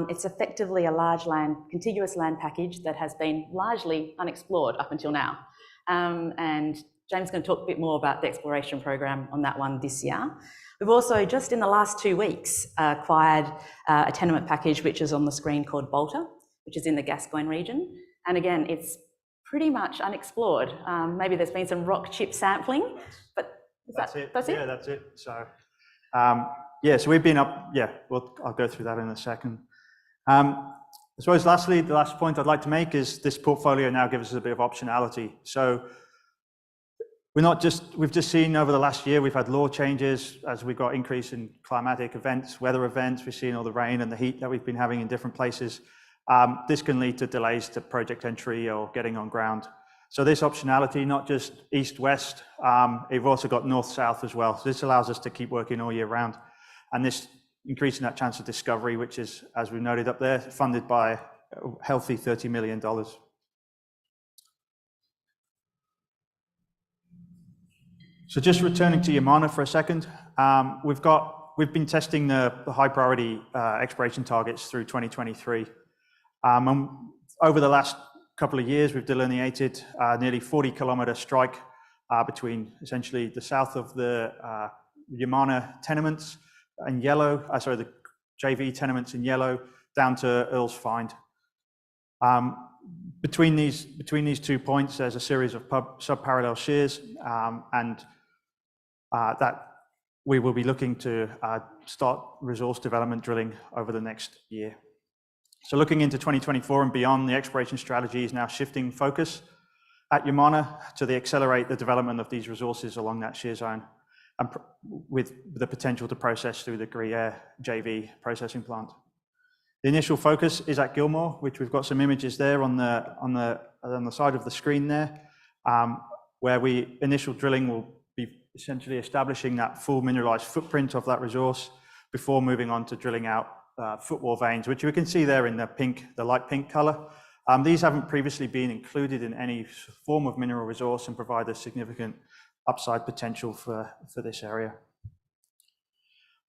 It's effectively a large contiguous land package that has been largely unexplored up until now. And James is going to talk a bit more about the exploration program on that one this year. We've also, just in the last 2 weeks, acquired a tenement package which is on the screen called Bolter, which is in the Gascoyne region. And again, it's pretty much unexplored. Maybe there's been some rock chip sampling, but that's it. Yeah, that's it. So, yeah, so we've been up, yeah, well, I'll go through that in a second. I suppose lastly, the last point I'd like to make is this portfolio now gives us a bit of optionality. So we've just seen over the last year, we've had law changes as we got increase in climatic events, weather events. We've seen all the rain and the heat that we've been having in different places. This can lead to delays to project entry or getting on ground. So this optionality, not just east-west, we've also got north-south as well. So this allows us to keep working all year round. And this increasing that chance of discovery, which is, as we noted up there, funded by a healthy $30 million. So just returning to Yamana for a second, we've been testing the high priority exploration targets through 2023. And over the last couple of years, we've delineated nearly 40-kilometer strike between essentially the south of the Yamana tenements in yellow, the JV tenements in yellow, down to Earl's Find. Between these 2 points, there's a series of sub-parallel shears, and that we will be looking to start resource development drilling over the next year. So looking into 2024 and beyond, the exploration strategy is now shifting focus at Yamana to accelerate the development of these resources along that shear zone, and with the potential to process through the Gruyere JV processing plant. The initial focus is at Gilmore, which we've got some images there on the side of the screen there, where initial drilling will be essentially establishing that full mineralized footprint of that resource before moving on to drilling out footwall veins, which we can see there in the light pink color. These haven't previously been included in any form of mineral resource and provide a significant upside potential for this area.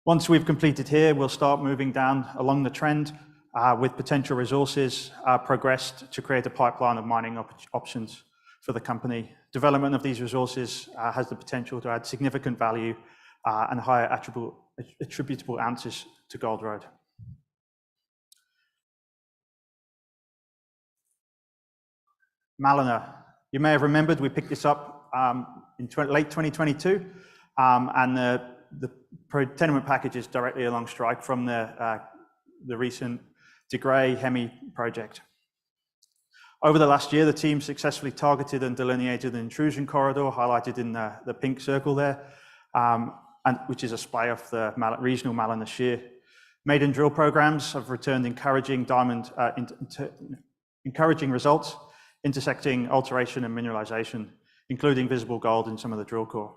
Once we've completed here, we'll start moving down along the trend with potential resources progressed to create a pipeline of mining options for the company. Development of these resources has the potential to add significant value and higher attributable ounces to Gold Road. Mallina, you may have remembered we picked this up in late 2022, and the tenement package is directly along strike from the recent De Grey Hemi project. Over the last year, the team successfully targeted and delineated an intrusion corridor highlighted in the pink circle there, which is a splay off the regional Mallina shear. Maiden drill programs have returned encouraging results, intersecting alteration and mineralization including visible gold in some of the drill core.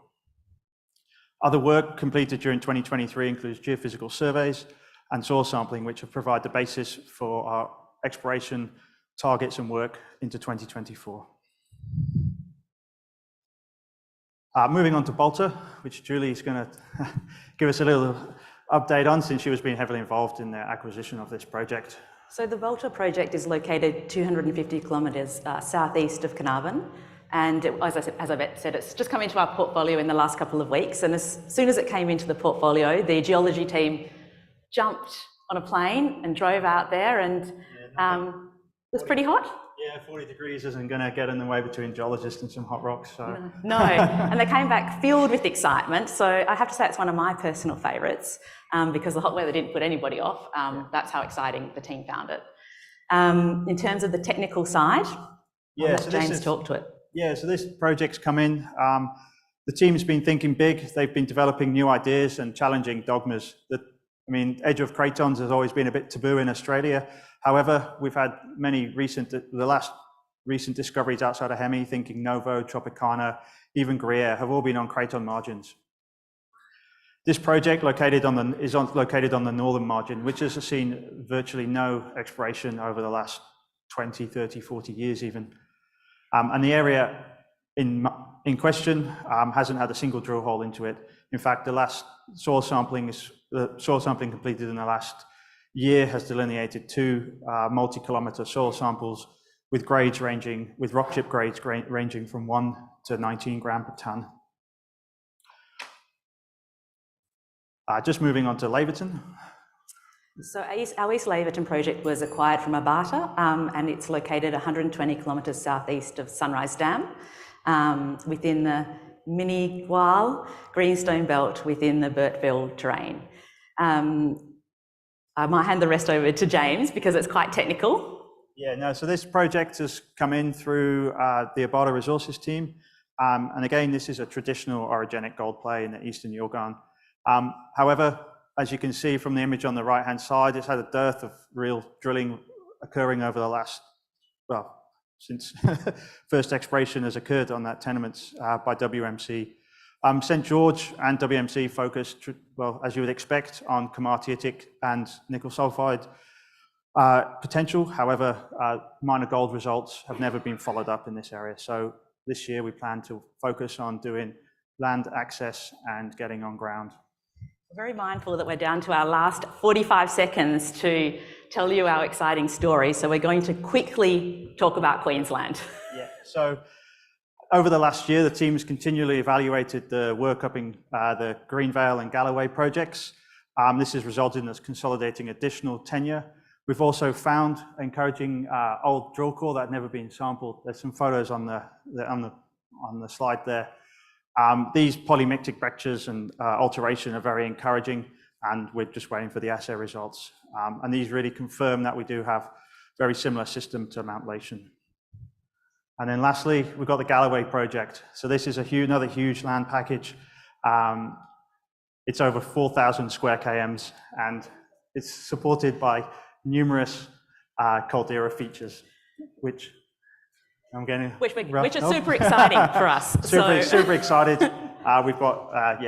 Other work completed during 2023 includes geophysical surveys and soil sampling, which will provide the basis for our exploration targets and work into 2024. Moving on to Bolter, which Julie is going to give us a little update on, since she was being heavily involved in the acquisition of this project. So the Bolter project is located 250 kilometres southeast of Carnarvon, and as I said, it's just come into our portfolio in the last couple of weeks, and as soon as it came into the portfolio, the geology team jumped on a plane and drove out there, and it was pretty hot. Yeah, 40 degrees isn't going to get in the way between geologists and some hot rocks. So. No, and they came back filled with excitement. So I have to say it's one of my personal favourites because the hot weather didn't put anybody off. That's how exciting the team found it. In terms of the technical side, I'll let James talk to it. Yeah, so this project's come in. The team's been thinking big. They've been developing new ideas and challenging dogmas. Edge of cratons has always been a bit taboo in Australia. However, we've had the last recent discoveries outside of Hemi, thinking Novo, Tropicana, even Gruyere, have all been on craton margins. This project is located on the northern margin, which has seen virtually no exploration over the last 20, 30, 40 years even. And the area in question hasn't had a single drill hole into it. In fact, the last soil sampling completed in the last year has delineated 2 multi-kilometre soil samples with rock chip grades ranging from 1 to 19 gram per tonne. Just moving on to Laverton. So our East Laverton project was acquired from Abata, and it's located 120 kilometres southeast of Sunrise Dam, within the Mini Gual greenstone belt within the Burtville terrain. I might hand the rest over to James because it's quite technical. Yeah, no, so this project has come in through the Abata Resources team. And again, this is a traditional orogenic gold play in the Eastern Yilgarn. However, as you can see from the image on the right-hand side, it's had a dearth of real drilling occurring over the last, since first exploration has occurred on that tenements by WMC. St George and WMC focused, as you would expect, on komatiitic and nickel sulfide potential. However, minor gold results have never been followed up in this area. So this year we plan to focus on doing land access and getting on ground. We're very mindful that we're down to our last 45 seconds to tell you our exciting story. So we're going to quickly talk about Queensland. Yeah, so over the last year, the team's continually evaluated the work up in the Greenvale and Galloway projects. This has resulted in us consolidating additional tenure. We've also found encouraging old drill core that had never been sampled. There's some photos on the slide there. These polymictic breccias and alteration are very encouraging, and we're just waiting for the assay results. And these really confirm that we do have very similar system to Mount Lawson. And then lastly, we've got the Galloway project. So this is another huge land package. It's over 4,000 square kms, and it's supported by numerous caldera features, which I'm getting... Which are super exciting for us. Super excited. We've got,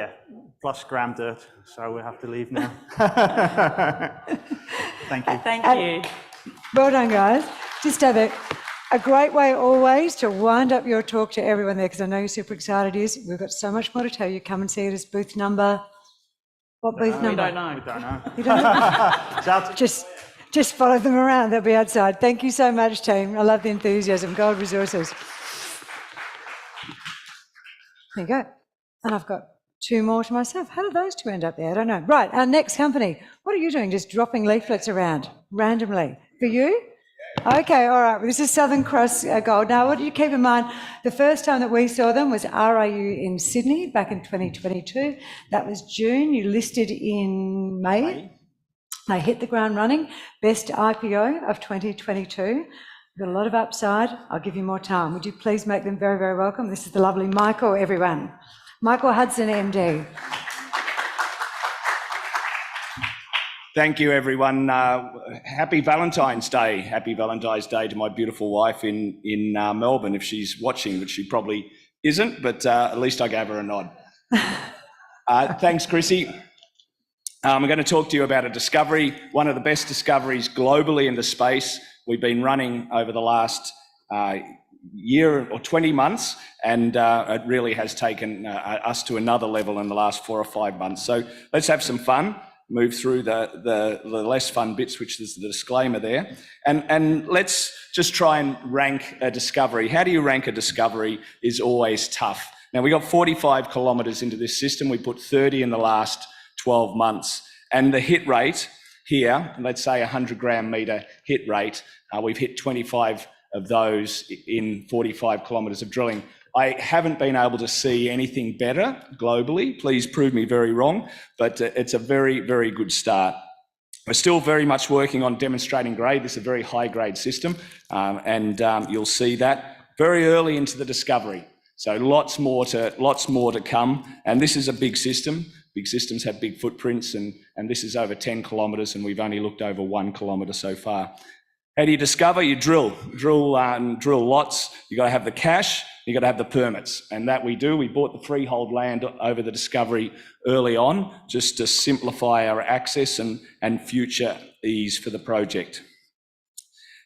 plus gram dirt, so we'll have to leave now. Thank you. Thank you. Well done, guys. Just have a great way always to wind up your talk to everyone there, because I know you're super excited. We've got so much more to tell you. Come and see it as booth number. What booth number? We don't know. We don't know. You don't know? Just follow them around. They'll be outside. Thank you so much, team. I love the enthusiasm. Gold Resources. There you go. And I've got 2 more to myself. How did those 2 end up there? I don't know. Right, our next company. What are you doing? Just dropping leaflets around randomly? For you? Okay, all right. Well, this is Southern Cross Gold. Now, what do you keep in mind? The first time that we saw them was RIU in Sydney back in 2022. That was June. You listed in May. They hit the ground running. Best IPO of 2022. We've got a lot of upside. I'll give you more time. Would you please make them very, very welcome? This is the lovely Michael, everyone. Michael Hudson, MD. Thank you, everyone. Happy Valentine's Day. Happy Valentine's Day to my beautiful wife in Melbourne, if she's watching, which she probably isn't, but at least I gave her a nod. Thanks, Chrissy. I'm going to talk to you about a discovery, one of the best discoveries globally in the space. We've been running over the last year or 20 months, and it really has taken us to another level in the last 4 or 5 months. So let's have some fun, move through the less fun bits, which is the disclaimer there, and let's just try and rank a discovery. How do you rank a discovery is always tough. Now, we got 45 kilometres into this system. We put 30 in the last 12 months, and the hit rate here, let's say 100 gram metre hit rate, we've hit 25 of those in 45 kilometres of drilling. I haven't been able to see anything better globally. Please prove me very wrong, but it's a very, very good start. We're still very much working on demonstrating grade. This is a very high grade system, and you'll see that very early into the discovery. So lots more to come. And this is a big system. Big systems have big footprints, and this is over 10 kilometres, and we've only looked over 1 kilometre so far. How do you discover? You drill lots. You got to have the cash. You got to have the permits, and that we do. We bought the freehold land over the discovery early on, just to simplify our access and future ease for the project.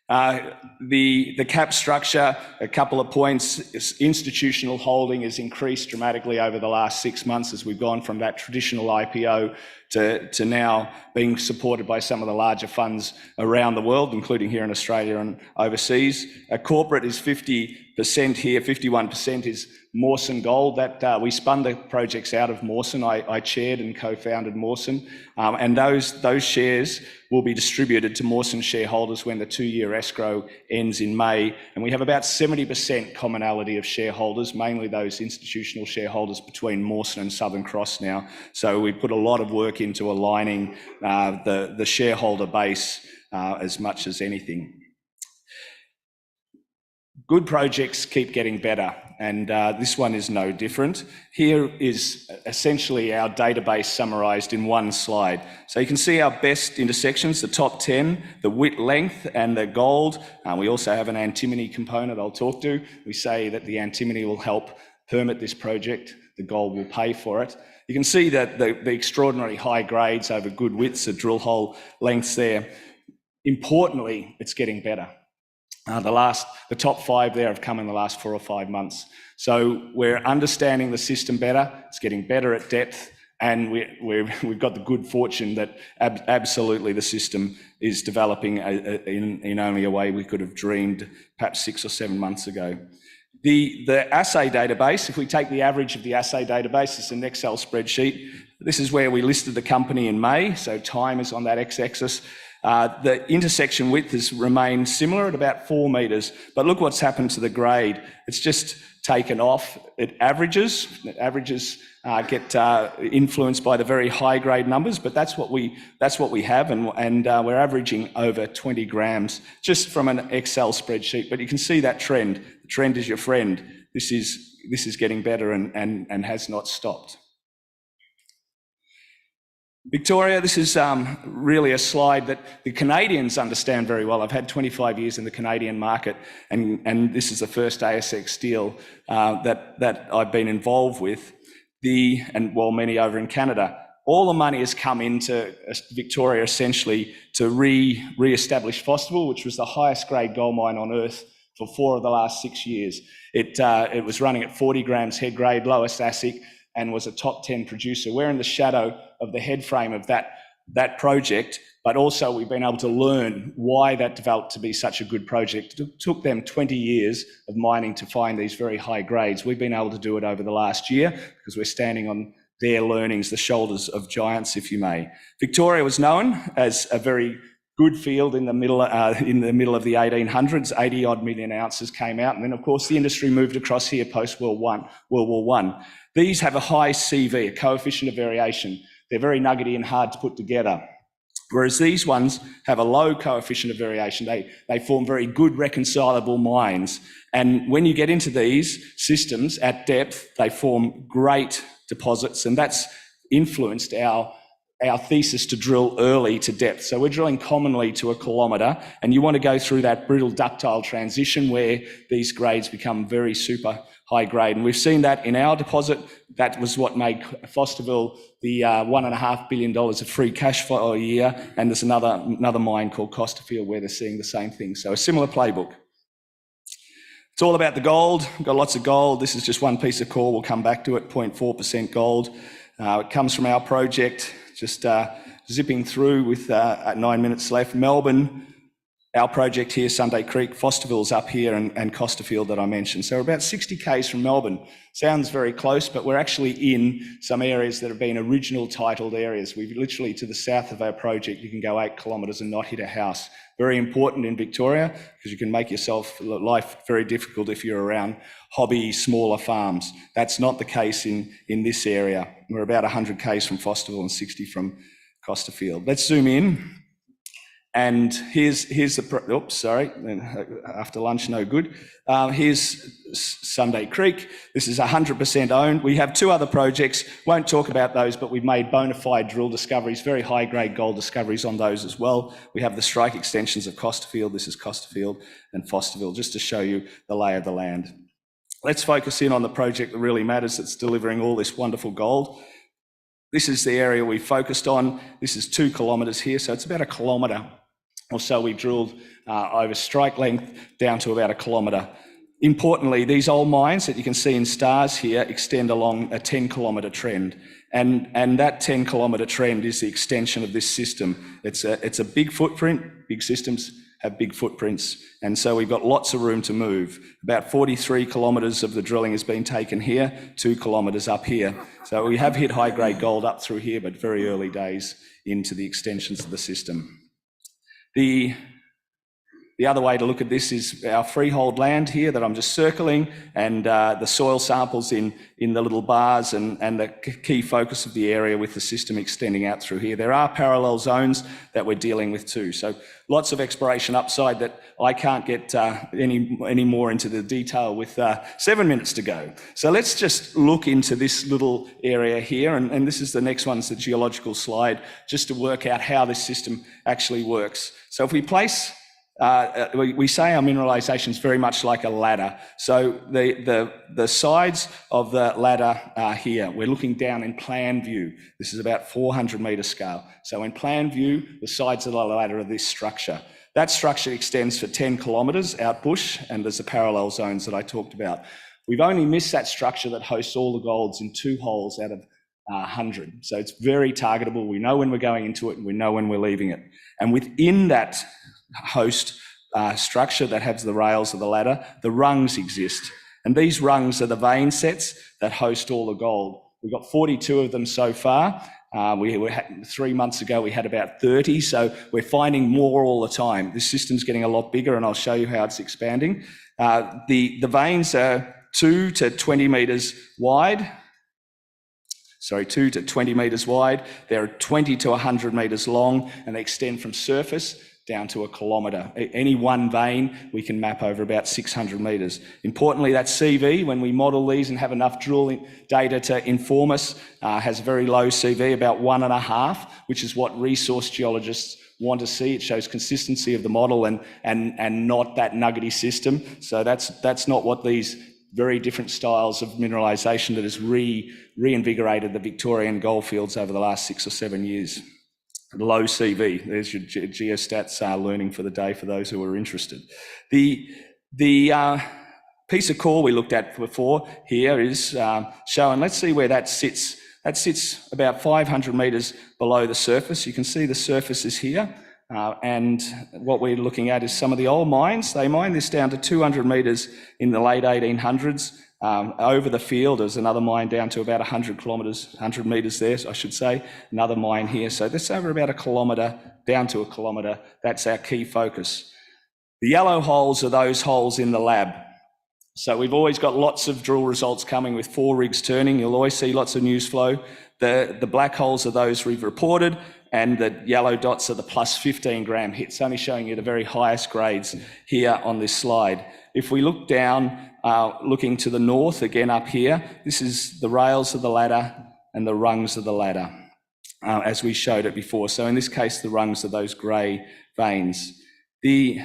The cap structure, a couple of points. Institutional holding has increased dramatically over the last 6 months as we've gone from that traditional IPO to now being supported by some of the larger funds around the world, including here in Australia and overseas. Corporate is 50% here, 51% is Mawson Gold. That we spun the projects out of Mawson. I chaired and co-founded Mawson, and those shares will be distributed to Mawson shareholders when the 2-year escrow ends in May. And we have about 70% commonality of shareholders, mainly those institutional shareholders between Mawson and Southern Cross now. So we put a lot of work into aligning the shareholder base as much as anything. Good projects keep getting better, and this one is no different. Here is essentially our database summarised in one slide. So you can see our best intersections, the top 10, the width, length, and the gold. We also have an antimony component I'll talk to. We say that the antimony will help permit this project. The gold will pay for it. You can see that the extraordinary high grades over good widths, the drill hole lengths there. Importantly, it's getting better. The top 5 there have come in the last 4 or 5 months. So we're understanding the system better, it's getting better at depth, and we've got the good fortune that absolutely the system is developing in only a way we could have dreamed perhaps 6 or 7 months ago. The assay database, if we take the average of the assay database, it's an Excel spreadsheet. This is where we listed the company in May, so time is on that x-axis. The intersection width has remained similar at about 4 metres, but look what's happened to the grade. It's just taken off. It averages get influenced by the very high grade numbers, but that's what we have, and we're averaging over 20 grams just from an Excel spreadsheet. But you can see that trend. The trend is your friend. This is getting better and has not stopped. Victoria, this is really a slide that the Canadians understand very well. I've had 25 years in the Canadian market, and this is the first ASX deal that I've been involved with. Many over in Canada. All the money has come into Victoria essentially to re-establish Fosterville, which was the highest grade gold mine on earth for 4 of the last 6 years. It was running at 40 grams head grade, lowest ASIC, and was a top 10 producer. We're in the shadow of the head frame of that project, but also we've been able to learn why that developed to be such a good project. It took them 20 years of mining to find these very high grades. We've been able to do it over the last year because we're standing on their learnings, the shoulders of giants, if you may. Victoria was known as a very good field in the middle of the 1800s. 80 odd million ounces came out, and then of course the industry moved across here post World War I. These have a high CV, a coefficient of variation. They're very nuggety and hard to put together. Whereas these ones have a low coefficient of variation. They form very good reconcilable mines. And when you get into these systems at depth, they form great deposits, and that's influenced our thesis to drill early to depth. So we're drilling commonly to 1 kilometre, and you want to go through that brittle ductile transition where these grades become very super high grade. And we've seen that in our deposit. That was what made Fosterville the $1.5 billion of free cash flow a year. And there's another mine called Costerfield where they're seeing the same thing. So a similar playbook. It's all about the gold. We've got lots of gold. This is just one piece of core. We'll come back to it, 0.4% gold. It comes from our project, just zipping through with 9 minutes left. Melbourne, our project here, Sunday Creek, Fosterville's up here, and Costerfield that I mentioned. So we're about 60 k's from Melbourne. Sounds very close, but we're actually in some areas that have been original titled areas. We've literally, to the south of our project, you can go 8 kilometres and not hit a house. Very important in Victoria, because you can make yourself life very difficult if you're around hobby, smaller farms. That's not the case in this area. We're about 100 k's from Fosterville and 60 from Costerfield. Let's zoom in. And here's the, after lunch, no good. Here's Sunday Creek. This is 100% owned. We have 2 other projects. Won't talk about those, but we've made bona fide drill discoveries, very high grade gold discoveries on those as well. We have the strike extensions of Costerfield. This is Costerfield and Fosterville, just to show you the lay of the land. Let's focus in on the project that really matters, that's delivering all this wonderful gold. This is the area we focused on. This is 2 kilometres here, so it's about a kilometre or so we drilled over strike length down to about a kilometre. Importantly, these old mines that you can see in stars here extend along a 10-kilometre trend. And that 10-kilometre trend is the extension of this system. It's a big footprint. Big systems have big footprints. And so we've got lots of room to move. About 43 kilometres of the drilling has been taken here, 2 kilometres up here. So we have hit high-grade gold up through here, but very early days into the extensions of the system. The other way to look at this is our freehold land here that I'm just circling, and the soil samples in the little bars, and the key focus of the area with the system extending out through here. There are parallel zones that we're dealing with too. So lots of exploration upside that I can't get any more into the detail with 7 minutes to go. So let's just look into this little area here, and this is the next one, it's the geological slide, just to work out how this system actually works. So if we place we say our mineralisation is very much like a ladder. So the sides of the ladder are here. We're looking down in plan view. This is about 400 metre scale. So in plan view, the sides of the ladder are this structure. That structure extends for 10 kilometres out bush, and there's the parallel zones that I talked about. We've only missed that structure that hosts all the golds in 2 holes out of 100. So it's very targetable. We know when we're going into it, and we know when we're leaving it. And within that host structure that has the rails of the ladder, the rungs exist. And these rungs are the vein sets that host all the gold. We've got 42 of them so far. 3 months ago, we had about 30. So we're finding more all the time. This system's getting a lot bigger, and I'll show you how it's expanding. The veins are 2 to 20 metres wide. 2 to 20 metres wide. They're 20 to 100 metres long, and they extend from surface down to a kilometre. Any one vein we can map over about 600 metres. Importantly, that CV, when we model these and have enough drilling data to inform us, has a very low CV, about 1.5, which is what resource geologists want to see. It shows consistency of the model and not that nuggety system. So that's not what these very different styles of mineralisation that has reinvigorated the Victorian goldfields over the last 6 or 7 years. Low CV. There's your geostats learning for the day for those who are interested. The piece of core we looked at before here is showing, let's see where that sits. That sits about 500 metres below the surface. You can see the surface is here. And what we're looking at is some of the old mines. They mined this down to 200 metres in the late 1800s. Over the field, there's another mine down to about 100 metres there, I should say. Another mine here. So this over about a kilometre, down to a kilometre. That's our key focus. The yellow holes are those holes in the lab. So we've always got lots of drill results coming with 4 rigs turning. You'll always see lots of news flow. The black holes are those we've reported, and the yellow dots are the plus 15 gram hits, only showing you the very highest grades here on this slide. If we look down, looking to the north, again up here, this is the rails of the ladder and the rungs of the ladder, as we showed it before. So in this case, the rungs are those grey veins. The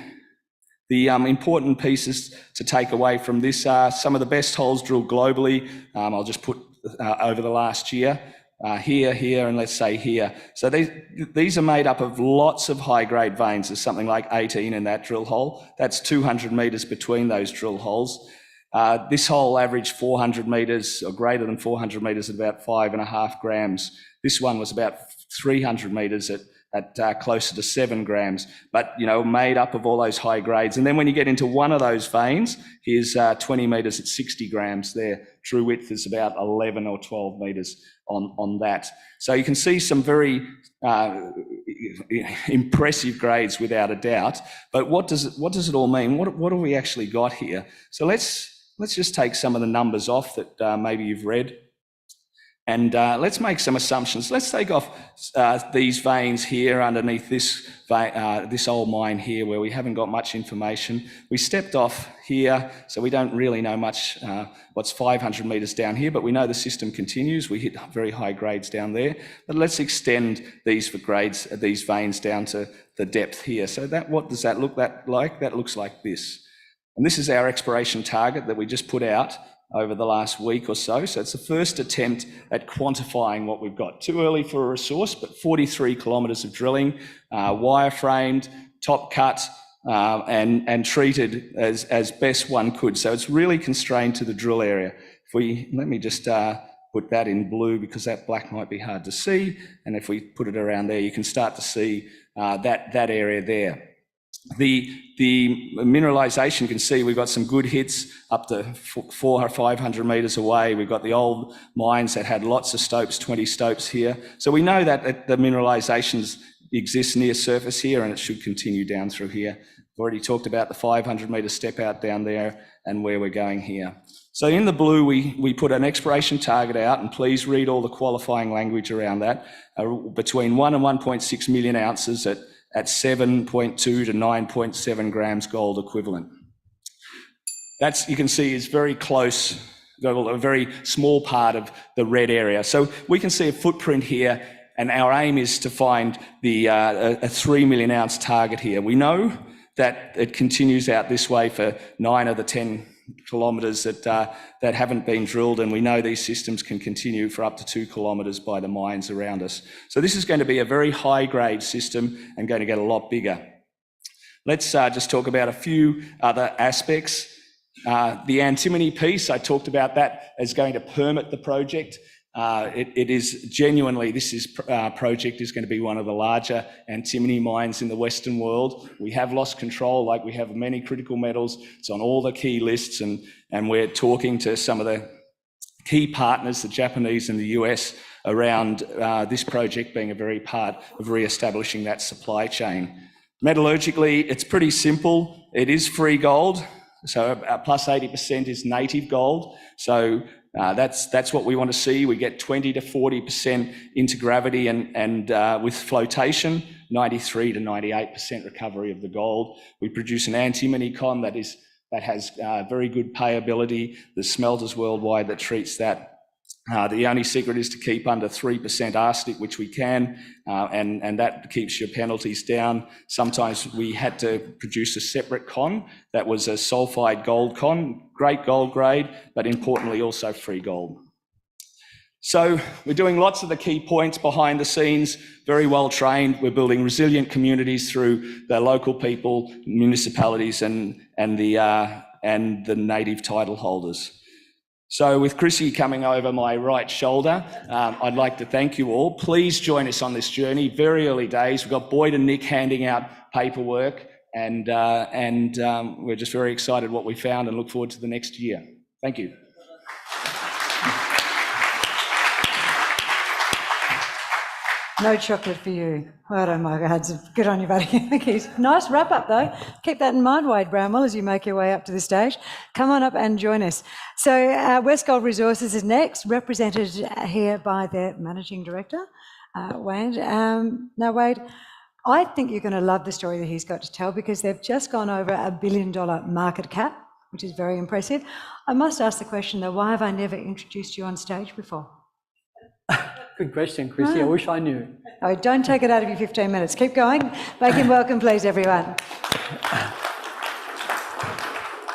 The important pieces to take away from this are some of the best holes drilled globally. I'll just put over the last year, here, and let's say here. So these are made up of lots of high-grade veins. There's something like 18 in that drill hole. That's 200 metres between those drill holes. This hole averaged 400 metres or greater than 400 metres at about 5.5 grams. This one was about 300 metres at closer to 7 grams, but, you know, made up of all those high grades. And then when you get into one of those veins, here's 20 metres at 60 grams there. True width is about 11 or 12 metres on that. So you can see some very impressive grades without a doubt. But what does it all mean? What have we actually got here? So let's just take some of the numbers off that maybe you've read. And let's make some assumptions. Let's take off these veins here underneath this old mine here where we haven't got much information. We stepped off here, so we don't really know much what's 500 metres down here, but we know the system continues. We hit very high grades down there. But let's extend these veins down to the depth here. So what does that look like? That looks like this. And this is our exploration target that we just put out over the last week or so. So it's the first attempt at quantifying what we've got. Too early for a resource, but 43 kilometres of drilling, wire-framed, top cut, and treated as best one could. So it's really constrained to the drill area. Let me just put that in blue because that black might be hard to see. And if we put it around there, you can start to see that area there. The mineralisation, you can see we've got some good hits up to 400 or 500 metres away. We've got the old mines that had lots of stopes, 20 stopes here. So we know that the mineralisations exist near surface here, and it should continue down through here. We've already talked about the 500 metre step out down there and where we're going here. So in the blue, we put an exploration target out, and please read all the qualifying language around that, between 1 and 1.6 million ounces at 7.2 to 9.7 grams gold equivalent. You can see, is very close, a very small part of the red area. So we can see a footprint here, and our aim is to find a 3 million ounce target here. We know that it continues out this way for 9 of the 10 kilometres that haven't been drilled, and we know these systems can continue for up to 2 kilometres by the mines around us. So this is going to be a very high grade system and going to get a lot bigger. Let's just talk about a few other aspects. The antimony piece, I talked about that as going to permit the project. It is genuinely, this project is going to be one of the larger antimony mines in the Western world. We have lost control, like we have many critical metals. It's on all the key lists, and we're talking to some of the key partners, the Japanese and the US, around this project being a very part of re-establishing that supply chain. Metallurgically, it's pretty simple. It is free gold, so plus 80% is native gold. So that's what we want to see. We get 20 to 40% into gravity, and with flotation, 93 to 98% recovery of the gold. We produce an antimony con that has very good payability. There's smelters worldwide that treats that. The only secret is to keep under 3% arsenic, which we can, and that keeps your penalties down. Sometimes we had to produce a separate con that was a sulfide gold con, great gold grade, but importantly also free gold. So we're doing lots of the key points behind the scenes, very well trained. We're building resilient communities through the local people, municipalities, and the native title holders. So with Chrissy coming over my right shoulder, I'd like to thank you all. Please join us on this journey. Very early days. We've got Boyd and Nick handing out paperwork, and we're just very excited what we found and look forward to the next year. Thank you. No chocolate for you. Well done, my God. Good on you, buddy. Nice wrap up, though. Keep that in mind, Wade Bramwell, as you make your way up to the stage. Come on up and join us. So Westgold Resources is next, represented here by their Managing Director, Wade. Now, Wade, I think you're going to love the story that he's got to tell, because they've just gone over $1 billion market cap, which is very impressive. I must ask the question, though, why have I never introduced you on stage before? Good question, Chrissy. I wish I knew. Oh, don't take it out of your 15 minutes. Keep going. Make him welcome, please, everyone.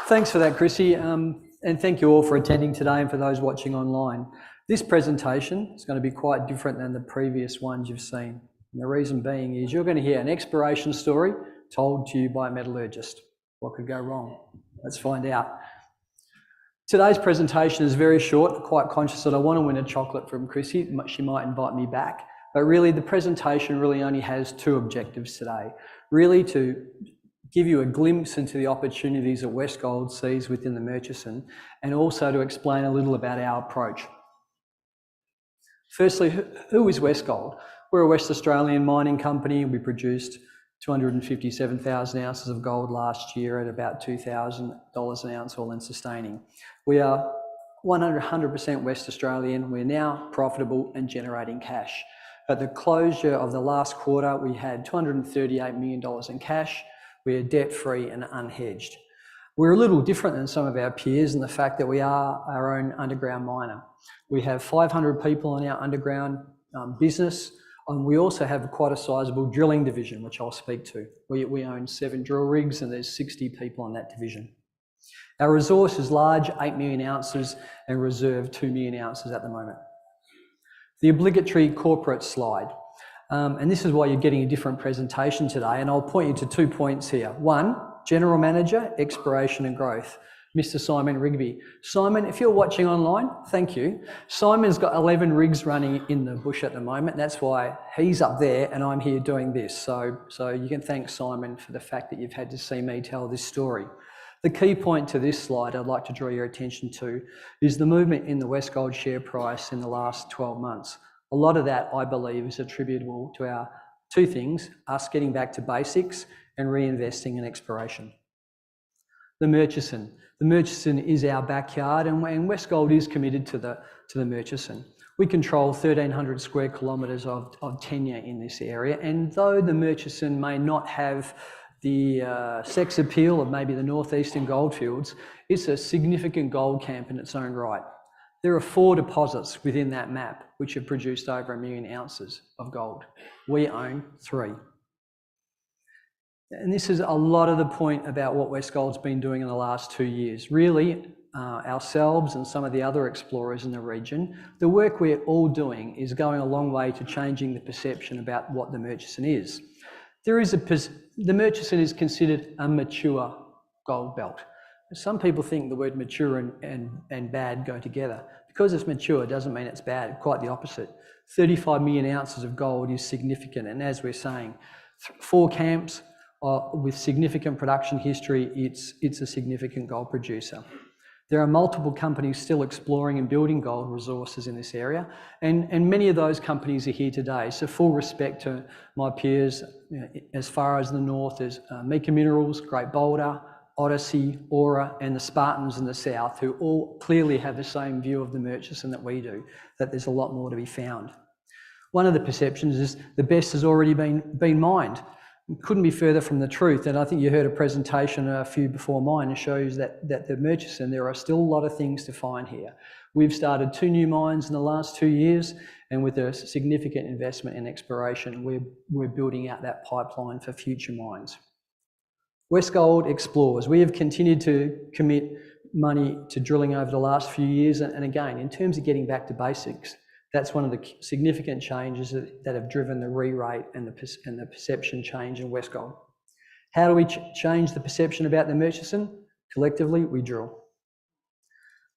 Thanks for that, Chrissy, and thank you all for attending today and for those watching online. This presentation is going to be quite different than the previous ones you've seen. And the reason being is you're going to hear an exploration story told to you by a metallurgist. What could go wrong? Let's find out. Today's presentation is very short. I'm quite conscious that I want to win a chocolate from Chrissy. She might invite me back. But really, the presentation really only has two objectives today. Really to give you a glimpse into the opportunities that Westgold sees within the Murchison, and also to explain a little about our approach. Firstly, who is Westgold? We're a West Australian mining company. We produced 257,000 ounces of gold last year at about $2,000 an ounce all in sustaining. We are 100% West Australian. We're now profitable and generating cash. At the closure of the last quarter, we had $238 million in cash. We are debt-free and unhedged. We're a little different than some of our peers in the fact that we are our own underground miner. We have 500 people in our underground business, and we also have quite a sizable drilling division, which I'll speak to. We own 7 drill rigs and there's 60 people in that division. Our resource is large, 8 million ounces, and reserve 2 million ounces at the moment. The obligatory corporate slide. And this is why you're getting a different presentation today, and I'll point you to 2 points here. One, General Manager, Exploration and Growth, Mr. Simon Rigby. Simon, if you're watching online, thank you. Simon's got 11 rigs running in the bush at the moment. That's why he's up there and I'm here doing this. So you can thank Simon for the fact that you've had to see me tell this story. The key point to this slide I'd like to draw your attention to is the movement in the Westgold share price in the last 12 months. A lot of that, I believe, is attributable to our two things, us getting back to basics and reinvesting in exploration. The Murchison. The Murchison is our backyard, and Westgold is committed to the Murchison. We control 1,300 square kilometres of tenure in this area, and though the Murchison may not have the sex appeal of maybe the northeastern goldfields, it's a significant gold camp in its own right. There are 4 deposits within that map which have produced over 1 million ounces of gold. We own 3. And this is a lot of the point about what Westgold's been doing in the last 2 years. Really, ourselves and some of the other explorers in the region, the work we're all doing is going a long way to changing the perception about what the Murchison is. The Murchison is considered a mature gold belt. Some people think the word mature and bad go together. Because it's mature doesn't mean it's bad, quite the opposite. 35 million ounces of gold is significant, and as we're saying, 4 camps with significant production history, it's a significant gold producer. There are multiple companies still exploring and building gold resources in this area, and many of those companies are here today. So full respect to my peers as far as the north as Tietto Minerals, Great Boulder, Odyssey, Aura, and the Spartans in the south, who all clearly have the same view of the Murchison that we do, that there's a lot more to be found. One of the perceptions is the best has already been mined. Couldn't be further from the truth, and I think you heard a presentation a few before mine that shows that the Murchison, there are still a lot of things to find here. We've started 2 new mines in the last 2 years, and with a significant investment in exploration, we're building out that pipeline for future mines. Westgold explores. We have continued to commit money to drilling over the last few years, and again, in terms of getting back to basics, that's one of the significant changes that have driven the re-rate and the perception change in Westgold. How do we change the perception about the Murchison? Collectively, we drill.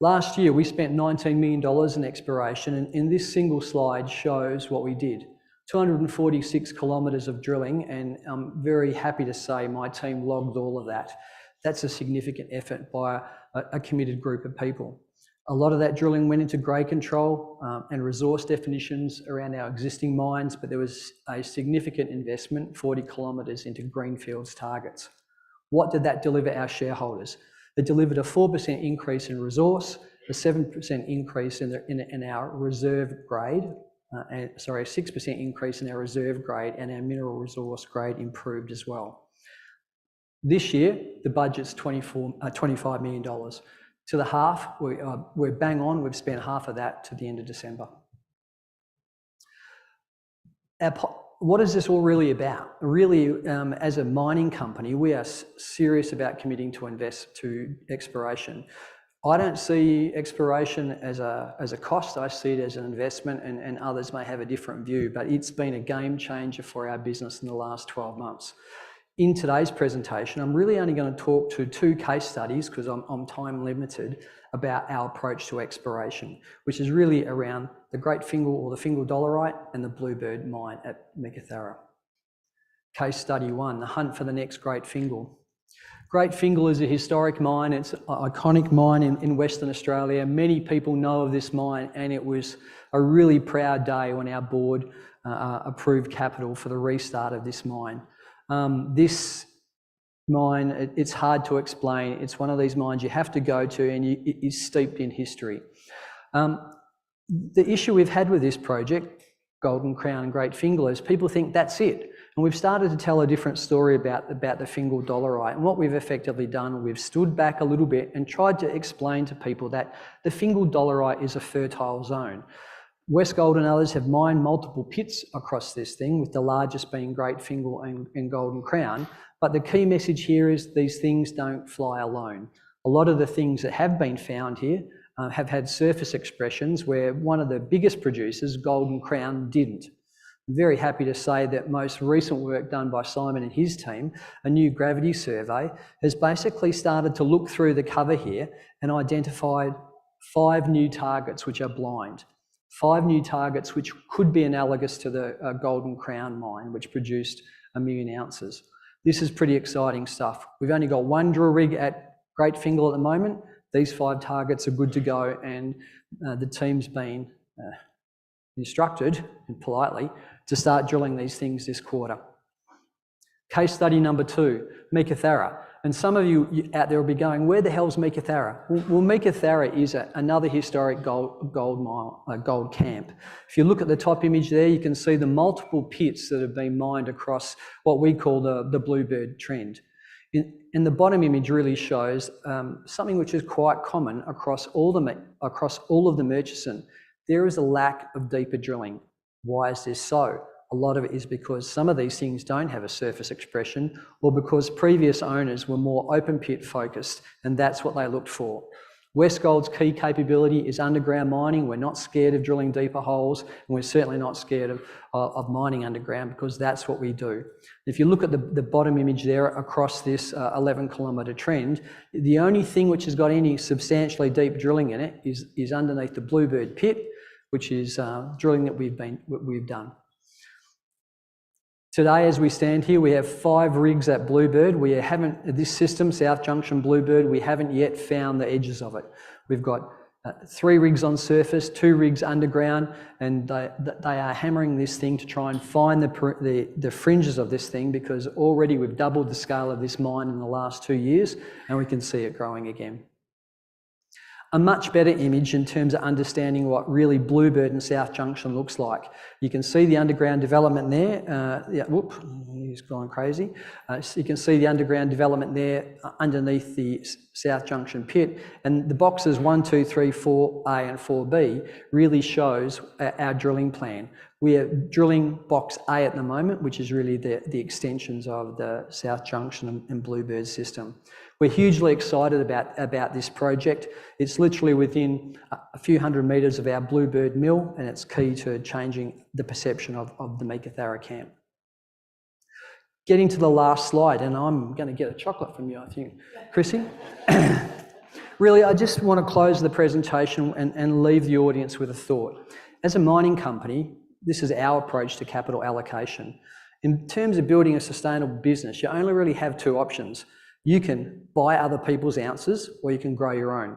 Last year, we spent $19 million in exploration, and this single slide shows what we did. 246 kilometres of drilling, and I'm very happy to say my team logged all of that. That's a significant effort by a committed group of people. A lot of that drilling went into grade control and resource definitions around our existing mines, but there was a significant investment, 40 kilometres, into greenfields targets. What did that deliver our shareholders? It delivered a 4% increase in resource, a 7% increase in our reserve grade, a 6% increase in our reserve grade, and our mineral resource grade improved as well. This year, the budget's $25 million. To the half, we're bang on. We've spent half of that to the end of December. what is this all really about? Really, as a mining company, we are serious about committing to invest to exploration. I don't see exploration as a cost. I see it as an investment, and others may have a different view, but it's been a game changer for our business in the last 12 months. In today's presentation, I'm really only going to talk to 2 case studies, because I'm time limited, about our approach to exploration, which is really around the Great Fingal or the Fingal Dolerite and the Bluebird mine at Meekatharra. Case study 1, the hunt for the next Great Fingal. Great Fingal is a historic mine. It's an iconic mine in Western Australia. Many people know of this mine, and it was a really proud day when our board approved capital for the restart of this mine. This mine, it's hard to explain. It's one of these mines you have to go to, and it is steeped in history. The issue we've had with this project, Golden Crown and Great Fingal, is people think that's it. And we've started to tell a different story about the Fingal Dolerite. And what we've effectively done, we've stood back a little bit and tried to explain to people that the Fingal Dolerite is a fertile zone. Westgold and others have mined multiple pits across this thing, with the largest being Great Fingal and Golden Crown. But the key message here is these things don't fly alone. A lot of the things that have been found here have had surface expressions where one of the biggest producers, Golden Crown, didn't. I'm very happy to say that most recent work done by Simon and his team, a new gravity survey, has basically started to look through the cover here and identified 5 new targets which are blind. 5 new targets which could be analogous to the Golden Crown mine, which produced 1 million ounces. This is pretty exciting stuff. We've only got 1 drill rig at Great Fingal at the moment. These 5 targets are good to go, and the team's been instructed, and politely, to start drilling these things this quarter. Case study number 2, Meekatharra. And some of you out there will be going, where the hell's Meekatharra? Well, Meekatharra is another historic gold camp. If you look at the top image there, you can see the multiple pits that have been mined across what we call the Bluebird Trend. And the bottom image really shows something which is quite common across all of the Murchison. There is a lack of deeper drilling. Why is this so? A lot of it is because some of these things don't have a surface expression, or because previous owners were more open pit focused, and that's what they looked for. Westgold's key capability is underground mining. We're not scared of drilling deeper holes, and we're certainly not scared of mining underground, because that's what we do. If you look at the bottom image there across this 11-kilometre trend, the only thing which has got any substantially deep drilling in it is underneath the Bluebird pit, which is drilling that we've done. Today, as we stand here, we have 5 rigs at Bluebird. We haven't, this system, South Junction Bluebird, we haven't yet found the edges of it. We've got 3 rigs on surface, 2 rigs underground, and they are hammering this thing to try and find the fringes of this thing, because already we've doubled the scale of this mine in the last 2 years, and we can see it growing again. A much better image in terms of understanding what really Bluebird and South Junction looks like. You can see the underground development there. He's gone crazy. So you can see the underground development there underneath the South Junction pit, and the boxes 1, 2, 3, 4A and 4B really shows our drilling plan. We are drilling box A at the moment, which is really the extensions of the South Junction and Bluebird system. We're hugely excited about this project. It's literally within a few hundred metres of our Bluebird mill, and it's key to changing the perception of the Meekatharra camp. Getting to the last slide, and I'm going to get a chocolate from you, I think, Chrissy. Really, I just want to close the presentation and leave the audience with a thought. As a mining company, this is our approach to capital allocation. In terms of building a sustainable business, you only really have 2 options. You can buy other people's ounces, or you can grow your own.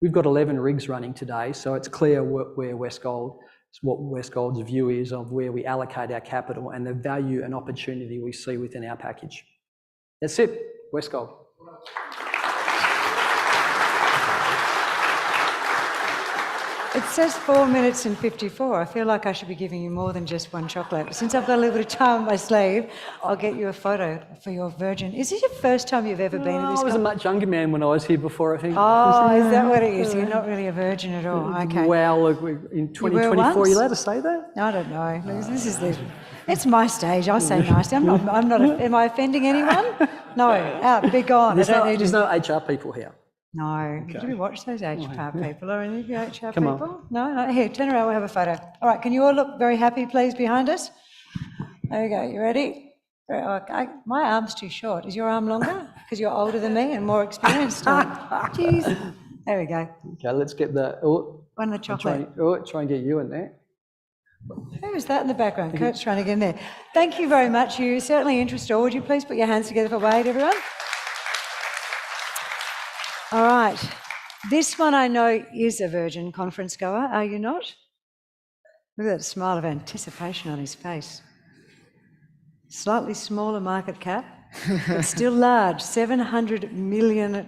We've got 11 rigs running today, so it's clear what Westgold's view is of where we allocate our capital and the value and opportunity we see within our package. That's it, Westgold. It says 4 minutes and 54. I feel like I should be giving you more than just 1 chocolate. Since I've got a little bit of time on my sleeve, I'll get you a photo for your virgin. Is this your first time you've ever been at this? I was a much younger man when I was here before, I think. Oh, is that what it is? You're not really a virgin at all. Okay. Well, look, in 2024, are you allowed to say that? I don't know. This is the It's my stage. I say nicely. I'm not. Am I offending anyone? No. Out. Be gone. There's no HR people here. No. Did we watch those HR people? Or any of you HR Come on. people? No. Here, turn around. We'll have a photo. All right. Can you all look very happy, please, behind us? There we go. You ready? My arm's too short. Is your arm longer? Because you're older than me and more experienced. Jeez. There we go. Okay, let's get the. Oh, One of the chocolate. try and get you in there. Who is that in the background? Kurt's trying to get in there. Thank you very much. You certainly interest all. Would you please put your hands together for Wade, everyone? All right. This one I know is a Virgin conference goer, are you not? Look at that smile of anticipation on his face. Slightly smaller market cap, but still large, $700 million.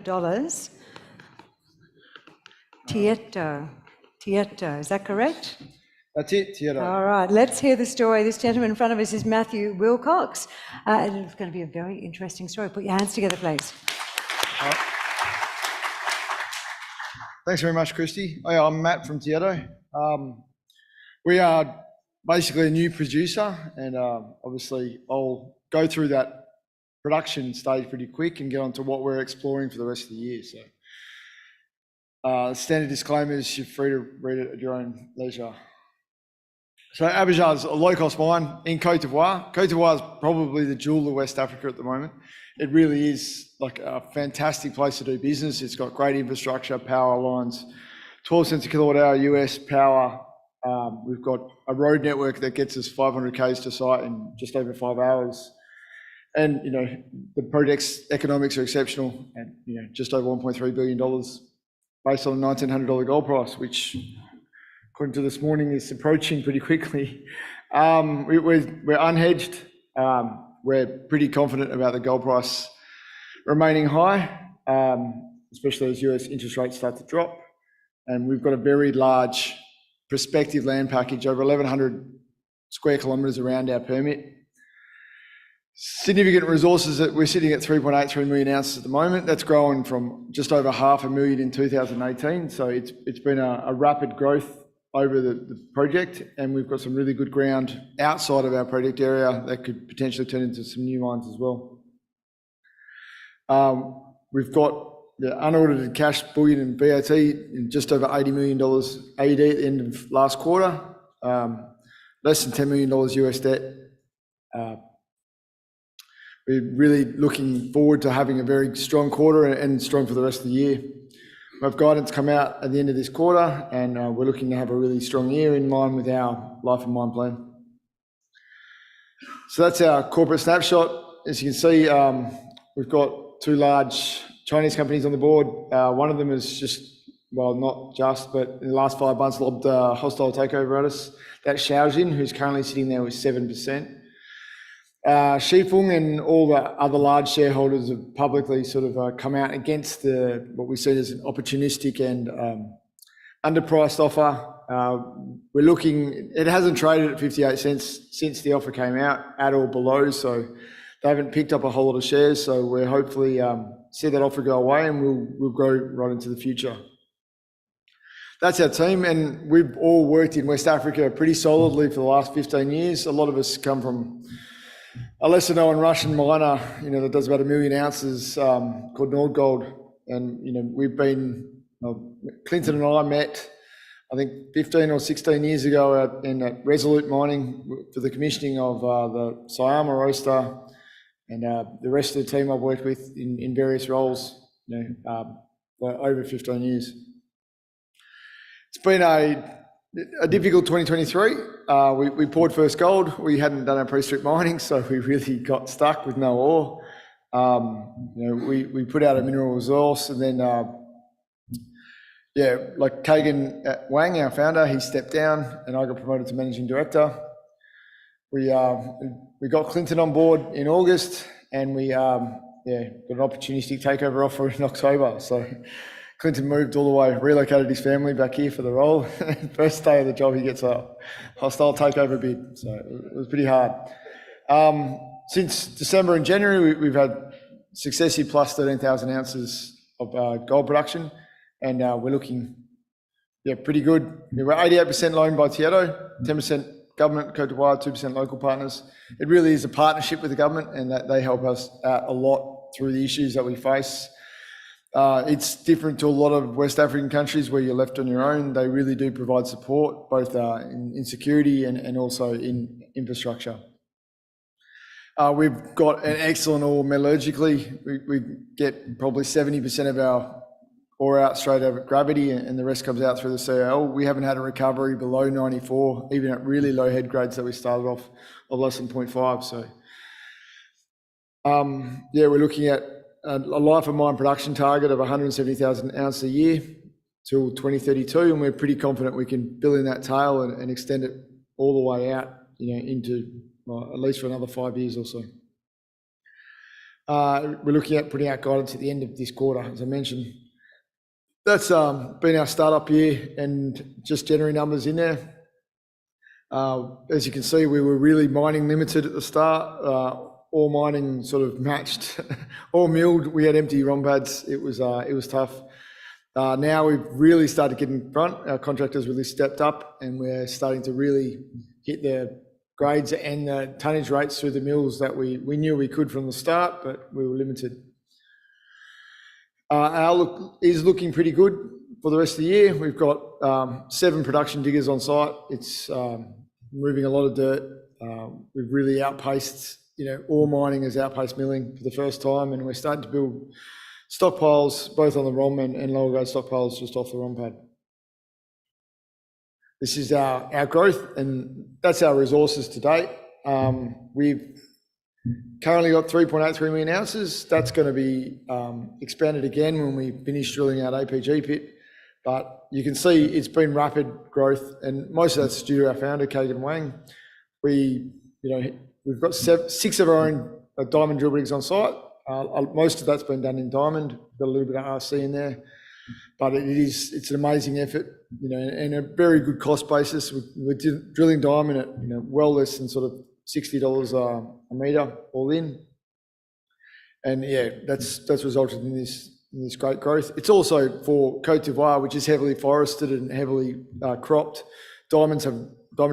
Tietto, is that correct? That's it, Tietto. All right, let's hear the story. This gentleman in front of us is Matthew Wilcox. And it's going to be a very interesting story. Put your hands together, please. Thanks very much, Christy. I'm Matt from Tietto. We are basically a new producer, and obviously I'll go through that production stage pretty quick and get on to what we're exploring for the rest of the year. So standard disclaimers, you're free to read it at your own leisure. So Abidjan is a low-cost mine in Côte d'Ivoire. Côte d'Ivoire is probably the jewel of West Africa at the moment. It really is like a fantastic place to do business. It's got great infrastructure, power lines, 12 cents a kilowatt hour US power. We've got a road network that gets us 500 k's to site in just over 5 hours. And, you know, the project's economics are exceptional, and, you know, just over $1.3 billion based on a $1,900 gold price, which, according to this morning, is approaching pretty quickly. We're unhedged. We're pretty confident about the gold price remaining high, especially as US interest rates start to drop. And we've got a very large prospective land package, over 1,100 square kilometres around our permit. Significant resources that we're sitting at 3.83 million ounces at the moment. That's grown from just over 500,000 in 2018. So it's been a rapid growth over the project, and we've got some really good ground outside of our project area that could potentially turn into some new mines as well. We've got the unaudited cash, bullion and VAT in just over $80 million AED at the end of last quarter, less than $10 million US debt. We're really looking forward to having a very strong quarter and strong for the rest of the year. We have guidance come out at the end of this quarter, and we're looking to have a really strong year in line with our life of mine plan. So that's our corporate snapshot. As you can see, we've got two large Chinese companies on the board. One of them is just, well, not just, but in the last 5 months lobbed a hostile takeover at us. That's Shaojin, who's currently sitting there with 7%. Shifeng and all the other large shareholders have publicly sort of come out against what we see as an opportunistic and underpriced offer. We're looking, it hasn't traded at 58 cents since the offer came out, at or below, so they haven't picked up a whole lot of shares. So we're hopefully see that offer go away, and we'll grow right into the future. That's our team, and we've all worked in West Africa pretty solidly for the last 15 years. A lot of us come from a lesser known Russian miner, you know, that does about 1 million ounces, called Nordgold. And, you know, we've been, Clinton and I met, I think 15 or 16 years ago at Resolute Mining for the commissioning of the Syama roaster, and the rest of the team I've worked with in various roles, you know, for over 15 years. It's been a difficult 2023. We poured first gold. We hadn't done our pre-strip mining, so we really got stuck with no ore. You know, we put out a mineral resource, and then like Kagan Wang, our founder, he stepped down, and I got promoted to managing director. We got Clinton on board in August, and we got an opportunistic takeover offer in October. So Clinton moved all the way, relocated his family back here for the role. First day of the job, he gets a hostile takeover bid. So it was pretty hard. Since December and January, we've had successive plus 13,000 ounces of gold production, and we're looking pretty good. We're 88% loaned by Tietto, 10% government, Côte d'Ivoire, 2% local partners. It really is a partnership with the government, and that they help us out a lot through the issues that we face. It's different to a lot of West African countries where you're left on your own. They really do provide support, both in security and also in infrastructure. We've got an excellent ore metallurgically. We get probably 70% of our ore out straight over gravity, and the rest comes out through the CIL. We haven't had a recovery below 94, even at really low head grades that we started off of less than 0.5. So, yeah, we're looking at a life of mine production target of 170,000 ounces a year till 2032, and we're pretty confident we can fill in that tail and extend it all the way out, into at least for another 5 years or so. We're looking at putting out guidance at the end of this quarter, as I mentioned. That's been our startup year, and just January numbers in there. As you can see, we were really mining limited at the start. All mining sort of matched, all milled. We had empty ROM pads. It was tough. Now we've really started getting in front. Our contractors really stepped up, and we're starting to really hit the grades and the tonnage rates through the mills that we knew we could from the start, but we were limited. Our outlook is looking pretty good for the rest of the year. We've got 7 production diggers on site. It's moving a lot of dirt. We've really outpaced, ore mining has outpaced milling for the first time, and we're starting to build stockpiles both on the ROM and lower grade stockpiles just off the ROM pad. This is our growth, and that's our resources to date. We've currently got 3.83 million ounces. That's going to be expanded again when we finish drilling out APG pit. But you can see it's been rapid growth, and most of that's due to our founder, Kagan Wang. We've got 6 of our own diamond drill rigs on site. Most of that's been done in diamond. Got a little bit of RC in there, but it's an amazing effort, and a very good cost basis. We're drilling diamond at well less than sort of $60 a metre all in, and yeah, that's resulted in this great growth. It's also for Côte d'Ivoire, which is heavily forested and heavily cropped. Diamond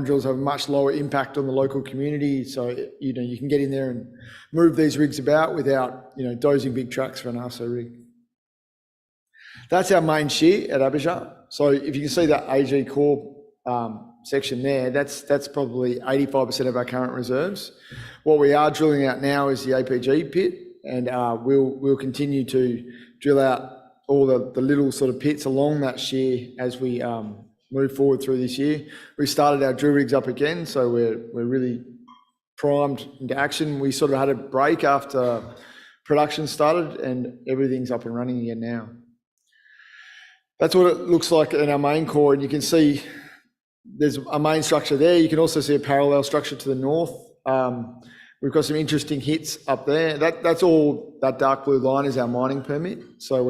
drills have a much lower impact on the local community, so you can get in there and move these rigs about without dozing big trucks for an RC rig. That's our main shear at Abidjan. So if you can see that AG core section there, that's probably 85% of our current reserves. What we are drilling out now is the APG pit, and we'll continue to drill out all the little sort of pits along that shear as we move forward through this year. We started our drill rigs up again, so we're really primed into action. We sort of had a break after production started, and everything's up and running again now. That's what it looks like in our main core, and you can see there's a main structure there. You can also see a parallel structure to the north. We've got some interesting hits up there. That's all that dark blue line is our mining permit. So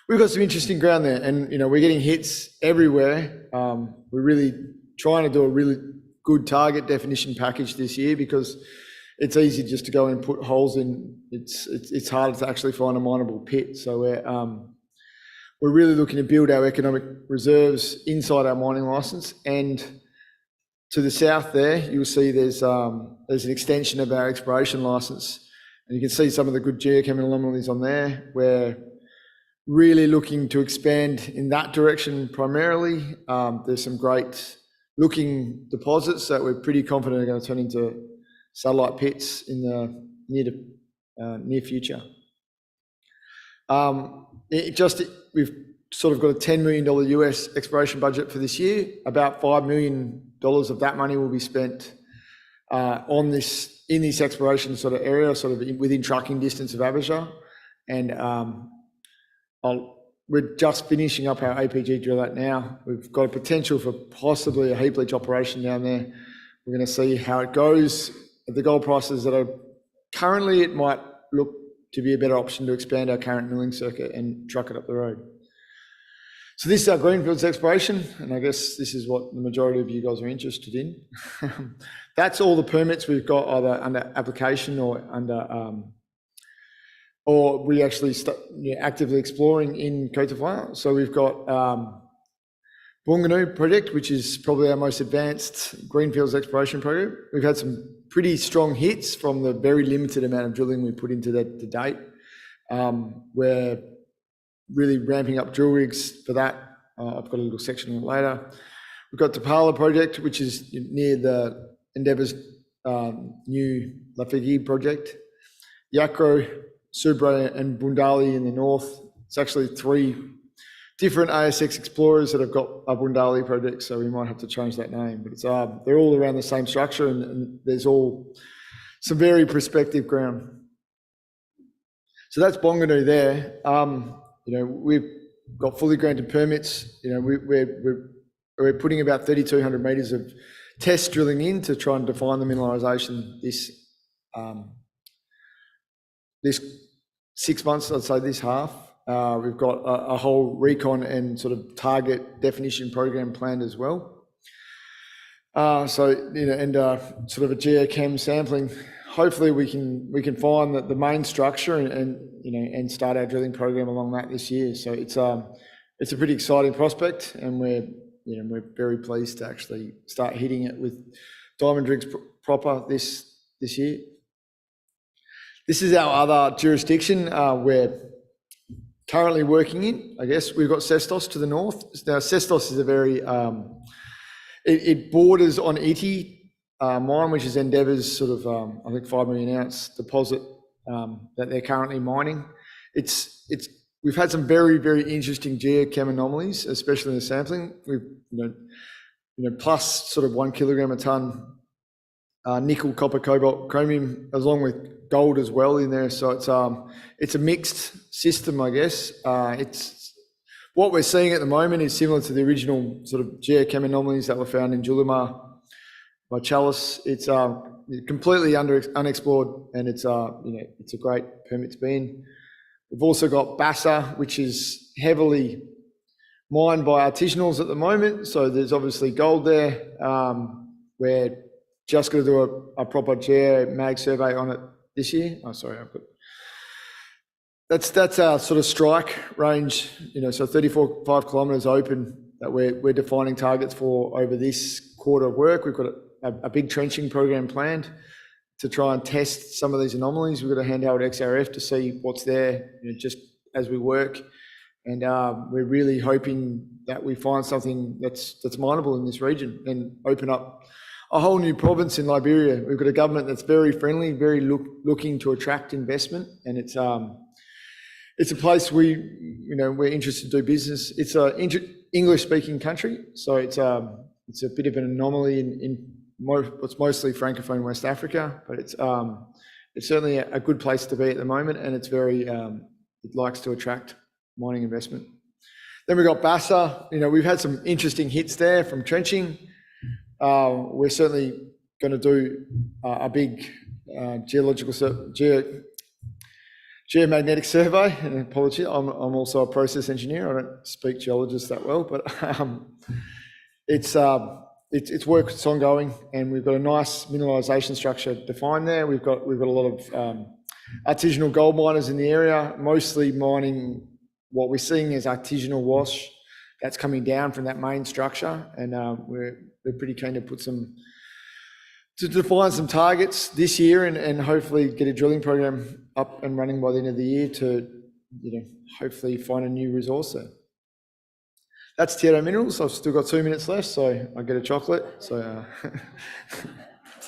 we've got some interesting ground there, and we're getting hits everywhere. We're really trying to do a really good target definition package this year, because it's easy just to go and put holes in. It's harder to actually find a mineable pit. So we're really looking to build our economic reserves inside our mining license. And to the south there, you'll see there's an extension of our exploration license, and you can see some of the good geochemical anomalies on there. We're really looking to expand in that direction primarily. There's some great looking deposits that we're pretty confident are going to turn into satellite pits in the near future. We've sort of got a $10 million US exploration budget for this year. About $5 million of that money will be spent in this exploration sort of area, sort of within trucking distance of Abidjan. And we're just finishing up our APG drill out now. We've got a potential for possibly a heap leach operation down there. We're going to see how it goes. At the gold prices that are currently, it might look to be a better option to expand our current milling circuit and truck it up the road. So this is our greenfields exploration, and I guess this is what the majority of you guys are interested in. That's all the permits we've got either under application or under, or we actually actively exploring in Côte d'Ivoire. So we've got Boonganoo project, which is probably our most advanced greenfields exploration program. We've had some pretty strong hits from the very limited amount of drilling we put into that to date. We're really ramping up drill rigs for that. I've got a little section on it later. We've got the Parla project, which is near the Endeavour's new Lafayette project. Yakro, Subra and Bundali in the north. It's actually 3 different ASX explorers that have got a Bundali project, so we might have to change that name. But it's, they're all around the same structure, and there's all some very prospective ground. So that's Boonganoo there. You know, we've got fully granted permits. You know, we're putting about 3,200 metres of test drilling in to try and define the mineralisation this 6 months, I'd say this half. We've got a whole recon and sort of target definition program planned as well. So, you know, and sort of a geochem sampling. Hopefully we can find the main structure and you know, and start our drilling program along that this year. So it's a pretty exciting prospect, and we're very pleased to actually start hitting it with diamond rigs proper this year. This is our other jurisdiction we're currently working in. I guess we've got Sestos to the north. Now Sestos is a very it borders on Iti mine, which is Endeavour's sort of I think 5 million ounce deposit that they're currently mining. We've had some very, very interesting geochem anomalies, especially in the sampling. We've you know plus sort of 1 kilogram a ton nickel, copper, cobalt, chromium, along with gold as well in there. So it's a mixed system, I guess. It's what we're seeing at the moment is similar to the original sort of geochem anomalies that were found in Julimar by Chalice. It's completely unexplored, and it's it's a great permit to be in. We've also got Bassa, which is heavily mined by artisanals at the moment. So there's obviously gold there. We're just going to do a proper geomag survey on it this year. Oh, sorry, I've got. That's our sort of strike range. You know, so 5 kilometres open that we're defining targets for over this quarter of work. We've got a big trenching program planned to try and test some of these anomalies. We've got a handheld XRF to see what's there, you know, just as we work. And we're really hoping that we find something that's mineable in this region and open up a whole new province in Liberia. We've got a government that's very friendly, very looking to attract investment, and it's a place we're interested to do business. It's an English-speaking country, so it's a bit of an anomaly in what's mostly Francophone West Africa, but it's certainly a good place to be at the moment, and it's very it likes to attract mining investment. Then we've got Bassa. You know, we've had some interesting hits there from trenching. We're certainly going to do a big geomagnetic survey. And apology, I'm also a process engineer. I don't speak geologist that well, but it's work that's ongoing, and we've got a nice mineralisation structure defined there. We've got a lot of artisanal gold miners in the area, mostly mining what we're seeing as artisanal wash that's coming down from that main structure, and we're pretty keen to define some targets this year and hopefully get a drilling program up and running by the end of the year to, you know, hopefully find a new resource there. That's Tietto Minerals. I've still got 2 minutes left, so I get a chocolate. So,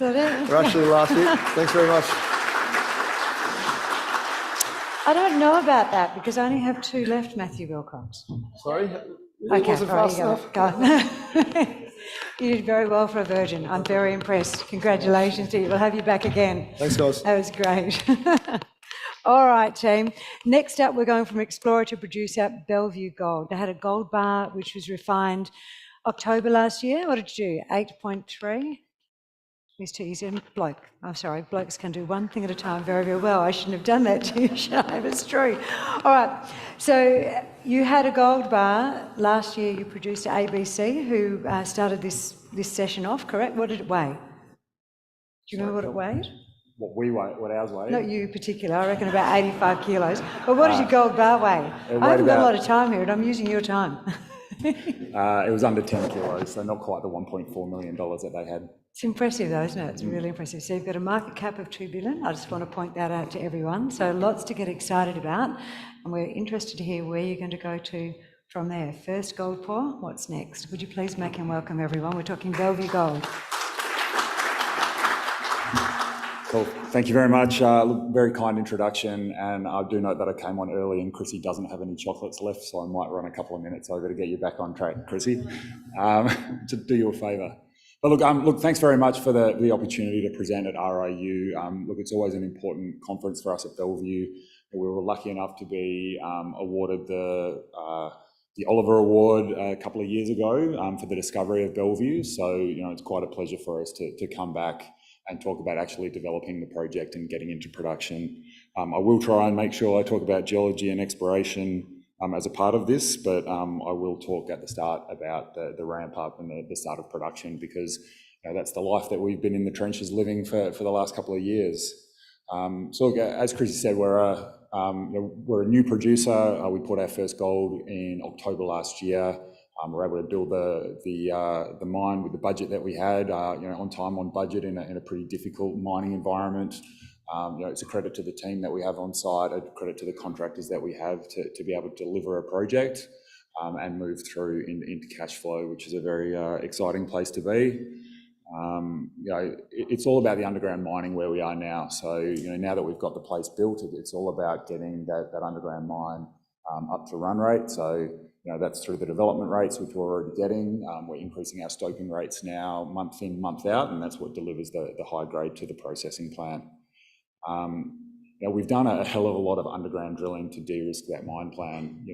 we're actually the last bit. Thanks very much. I don't know about that because I only have 2 left, Matthew Wilcox. Sorry? Okay, wasn't fast enough. Go. You did very well for a virgin. I'm very impressed. Congratulations to you. We'll have you back again. Thanks, guys. That was great. All right, team. Next up, we're going from explorer to producer, Bellevue Gold. They had a gold bar which was refined October last year. What did you do? 8.3? He's too easy. Bloke. I'm sorry. Blokes can do one thing at a time very, very well. I shouldn't have done that to you, should I? But it's true. All right. So you had a gold bar. Last year you produced ABC, who started this session off, correct? What did it weigh? Do you remember what it weighed? What we weigh, what ours weigh? Not you in particular. I reckon about 85 kilos. But what does your gold bar weigh? I haven't got a lot of time here, and I'm using your time. It was under 10 kilos, so not quite the $1.4 million that they had. It's impressive though, isn't it? It's really impressive. So you've got a market cap of 2 billion. I just want to point that out to everyone. So lots to get excited about. And we're interested to hear where you're going to go to from there. First gold pour, what's next? Would you please make him welcome everyone? We're talking Bellevue Gold. Well, thank you very much. Very kind introduction, and I do note that I came on early and Chrissy doesn't have any chocolates left, so I might run a couple of minutes over to get you back on track, Chrissy, to do you a favour. But look, thanks very much for the opportunity to present at RIU. Look, it's always an important conference for us at Bellevue. We were lucky enough to be awarded the Oliver Award a couple of years ago for the discovery of Bellevue. So, it's quite a pleasure for us to come back and talk about actually developing the project and getting into production. I will try and make sure I talk about geology and exploration as a part of this, but I will talk at the start about the ramp up and the start of production, because that's the life that we've been in the trenches living for the last couple of years. So look, as Chrissy said, we're a new producer. We put our first gold in October last year. We were able to build the mine with the budget that we had, on time, on budget, in a pretty difficult mining environment. It's a credit to the team that we have on site, a credit to the contractors that we have to be able to deliver a project and move through into cash flow, which is a very exciting place to be. It's all about the underground mining where we are now. So, now that we've got the place built, it's all about getting that underground mine up to run rate. So, that's through the development rates, which we're already getting. We're increasing our stoping rates now month in, month out, and that's what delivers the high grade to the processing plant. We've done a hell of a lot of underground drilling to de-risk that mine plan.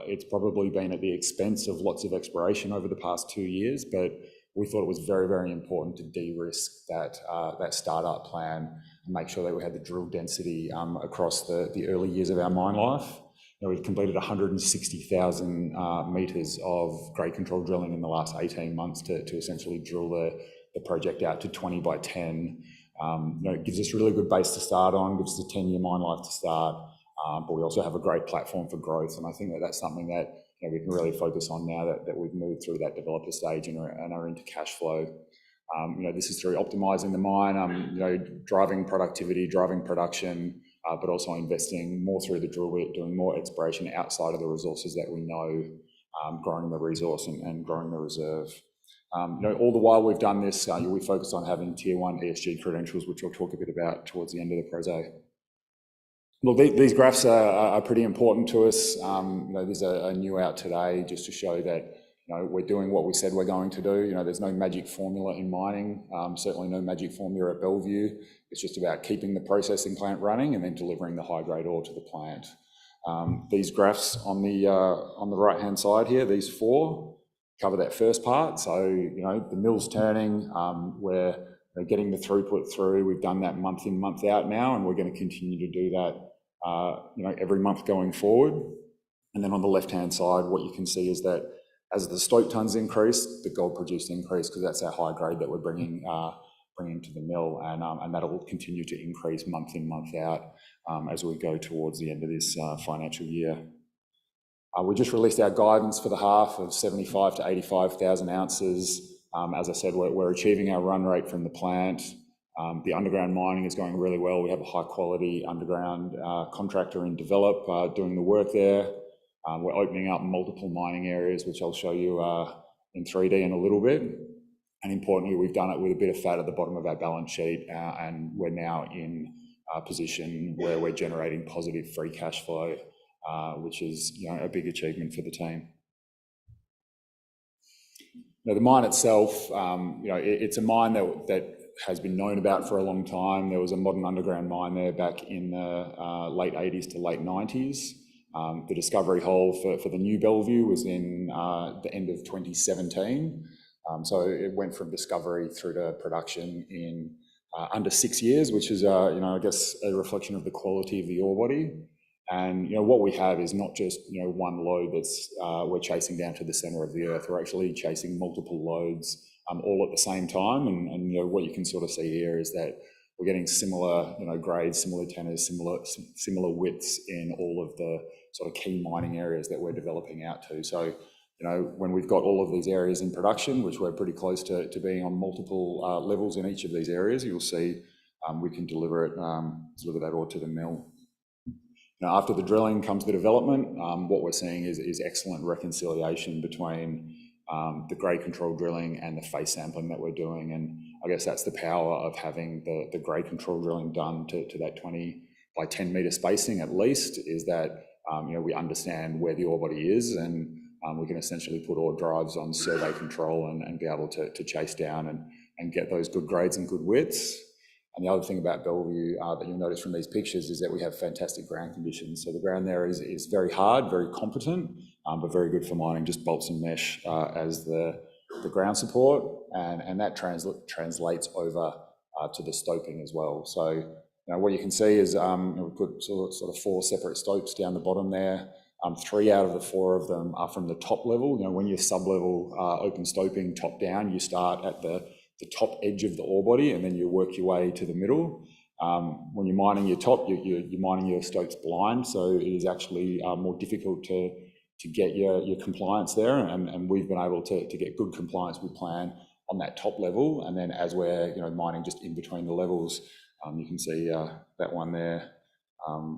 It's probably been at the expense of lots of exploration over the past 2 years, but we thought it was very, very important to de-risk that startup plan and make sure that we had the drill density across the early years of our mine life. We've completed 160,000 metres of grade control drilling in the last 18 months to essentially drill the project out to 20 by 10. It gives us a really good base to start on, gives us a 10-year mine life to start, but we also have a great platform for growth, and I think that's something that we can really focus on now that we've moved through that developer stage and are into cash flow. This is through optimising the mine, driving productivity, driving production, but also investing more through the drill bit, doing more exploration outside of the resources that we know, growing the resource and growing the reserve. All the while we've done this, we focused on having tier 1 ESG credentials, which I'll talk a bit about towards the end of the preso. Look, these graphs are pretty important to us. There's a new out today just to show that we're doing what we said we're going to do. There's no magic formula in mining, certainly no magic formula at Bellevue. It's just about keeping the processing plant running and then delivering the high-grade ore to the plant. These graphs on the right-hand side here, these 4, cover that first part. So, the mill's turning, we're getting the throughput through. We've done that month in, month out now, and we're going to continue to do that, every month going forward. And then on the left-hand side, what you can see is that as the stope tons increase, the gold produced increase, because that's our high grade that we're bringing to the mill, and that'll continue to increase month in, month out as we go towards the end of this financial year. We just released our guidance for the half of 75 to 85,000 ounces. As I said, we're achieving our run rate from the plant. The underground mining is going really well. We have a high quality underground contractor in Develop doing the work there. We're opening up multiple mining areas, which I'll show you in 3D in a little bit. And importantly, we've done it with a bit of fat at the bottom of our balance sheet, and we're now in a position where we're generating positive free cash flow, which is a big achievement for the team. Now, the mine itself, it's a mine that has been known about for a long time. There was a modern underground mine there back in the late 80s to late 90s. The discovery hole for the new Bellevue was in the end of 2017. So it went from discovery through to production in under 6 years, which is, I guess, a reflection of the quality of the ore body. And what we have is not just one lode that's we're chasing down to the centre of the earth. We're actually chasing multiple lodes all at the same time. And what you can sort of see here is that we're getting similar grades, similar tenors, similar widths in all of the sort of key mining areas that we're developing out to. So when we've got all of these areas in production, which we're pretty close to being on multiple levels in each of these areas, you'll see we can deliver it, deliver that ore to the mill. Now, after the drilling comes the development. What we're seeing is excellent reconciliation between the grade control drilling and the face sampling that we're doing. And I guess that's the power of having the grade control drilling done to that 20 by 10 metre spacing at least, is that we understand where the ore body is, and we can essentially put ore drives on survey control and be able to chase down and get those good grades and good widths. And the other thing about Bellevue that you'll notice from these pictures is that we have fantastic ground conditions. So the ground there is very hard, very competent, but very good for mining, just bolts and mesh as the ground support, and that translates over to the stoping as well. So what you can see is we put sort of 4 separate stopes down the bottom there. 3 out of the 4 of them are from the top level. When you're sub-level open stoping top down, you start at the top edge of the ore body and then you work your way to the middle. When you're mining your top, you're mining your stopes blind, so it is actually more difficult to get your compliance there, and we've been able to get good compliance with plan on that top level. And then as we're mining just in between the levels, you can see that one there,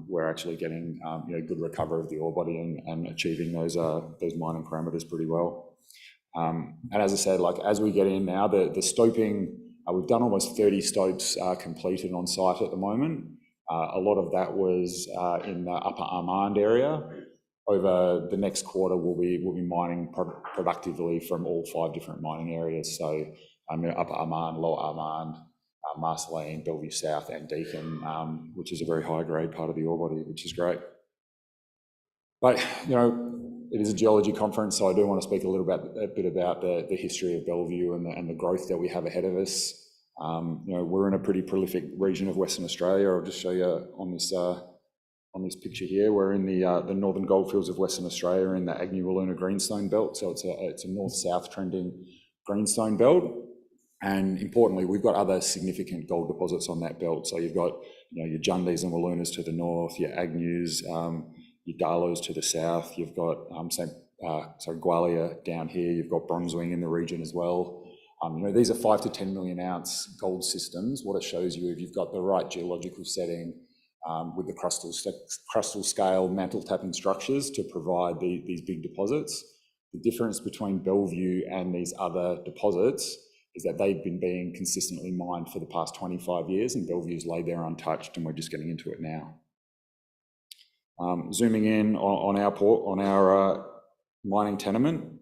we're actually getting good recovery of the ore body and achieving those mining parameters pretty well. And as I said, as we get in now, the stoping, we've done almost 30 stopes completed on site at the moment. A lot of that was in the Upper Armand area. Over the next quarter, we'll be mining productively from all 5 different mining areas. So Upper Armand, Lower Armand, Marceline, Bellevue South and Deakin, which is a very high grade part of the ore body, which is great. But, it is a geology conference, so I do want to speak a bit about the history of Bellevue and the growth that we have ahead of us. We're in a pretty prolific region of Western Australia. I'll just show you on this picture here. We're in the northern goldfields of Western Australia in the Agnew-Wiluna greenstone belt. So it's a north-south trending greenstone belt. And importantly, we've got other significant gold deposits on that belt. So you've got your Jundees and Wilunas to the north, your Agnews, your Darlows to the south. You've got Gwalia down here. You've got Bronzewing in the region as well. These are 5 to 10 million ounce gold systems. What it shows you, if you've got the right geological setting with the crustal scale mantle tapping structures to provide these big deposits. The difference between Bellevue and these other deposits is that they've been being consistently mined for the past 25 years, and Bellevue's laid there untouched, and we're just getting into it now. Zooming in on our mining tenement,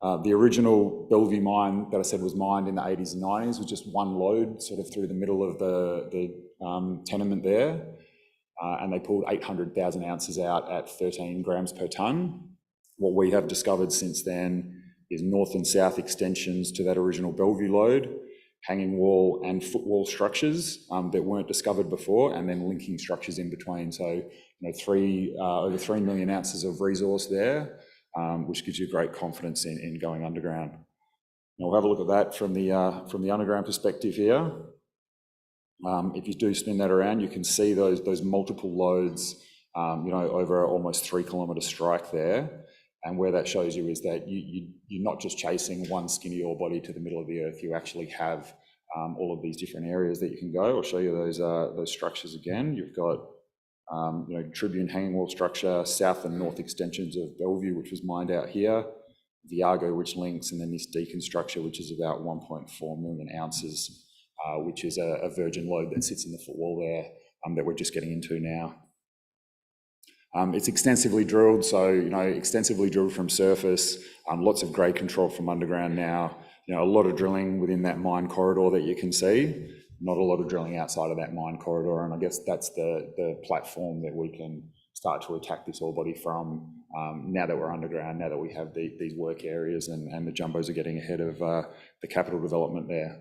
the original Bellevue mine that I said was mined in the 80s and 90s was just one lode sort of through the middle of the tenement there, and they pulled 800,000 ounces out at 13 grams per tonne. What we have discovered since then is north and south extensions to that original Bellevue lode, hanging wall and footwall structures that weren't discovered before, and then linking structures in between. So, over 3 million ounces of resource there, which gives you great confidence in going underground. Now we'll have a look at that from the underground perspective here. If you do spin that around, you can see those multiple lodes, over almost 3 kilometre strike there. And where that shows you is that you're not just chasing one skinny ore body to the middle of the earth. You actually have all of these different areas that you can go. I'll show you those structures again. You've got Tribune hanging wall structure, south and north extensions of Bellevue, which was mined out here, Viago, which links, and then this Deakin structure, which is about 1.4 million ounces, which is a virgin lode that sits in the footwall there that we're just getting into now. It's extensively drilled, so extensively drilled from surface, lots of grade control from underground now, a lot of drilling within that mine corridor that you can see, not a lot of drilling outside of that mine corridor, and I guess that's the platform that we can start to attack this ore body from now that we're underground, now that we have these work areas and the jumbos are getting ahead of the capital development there.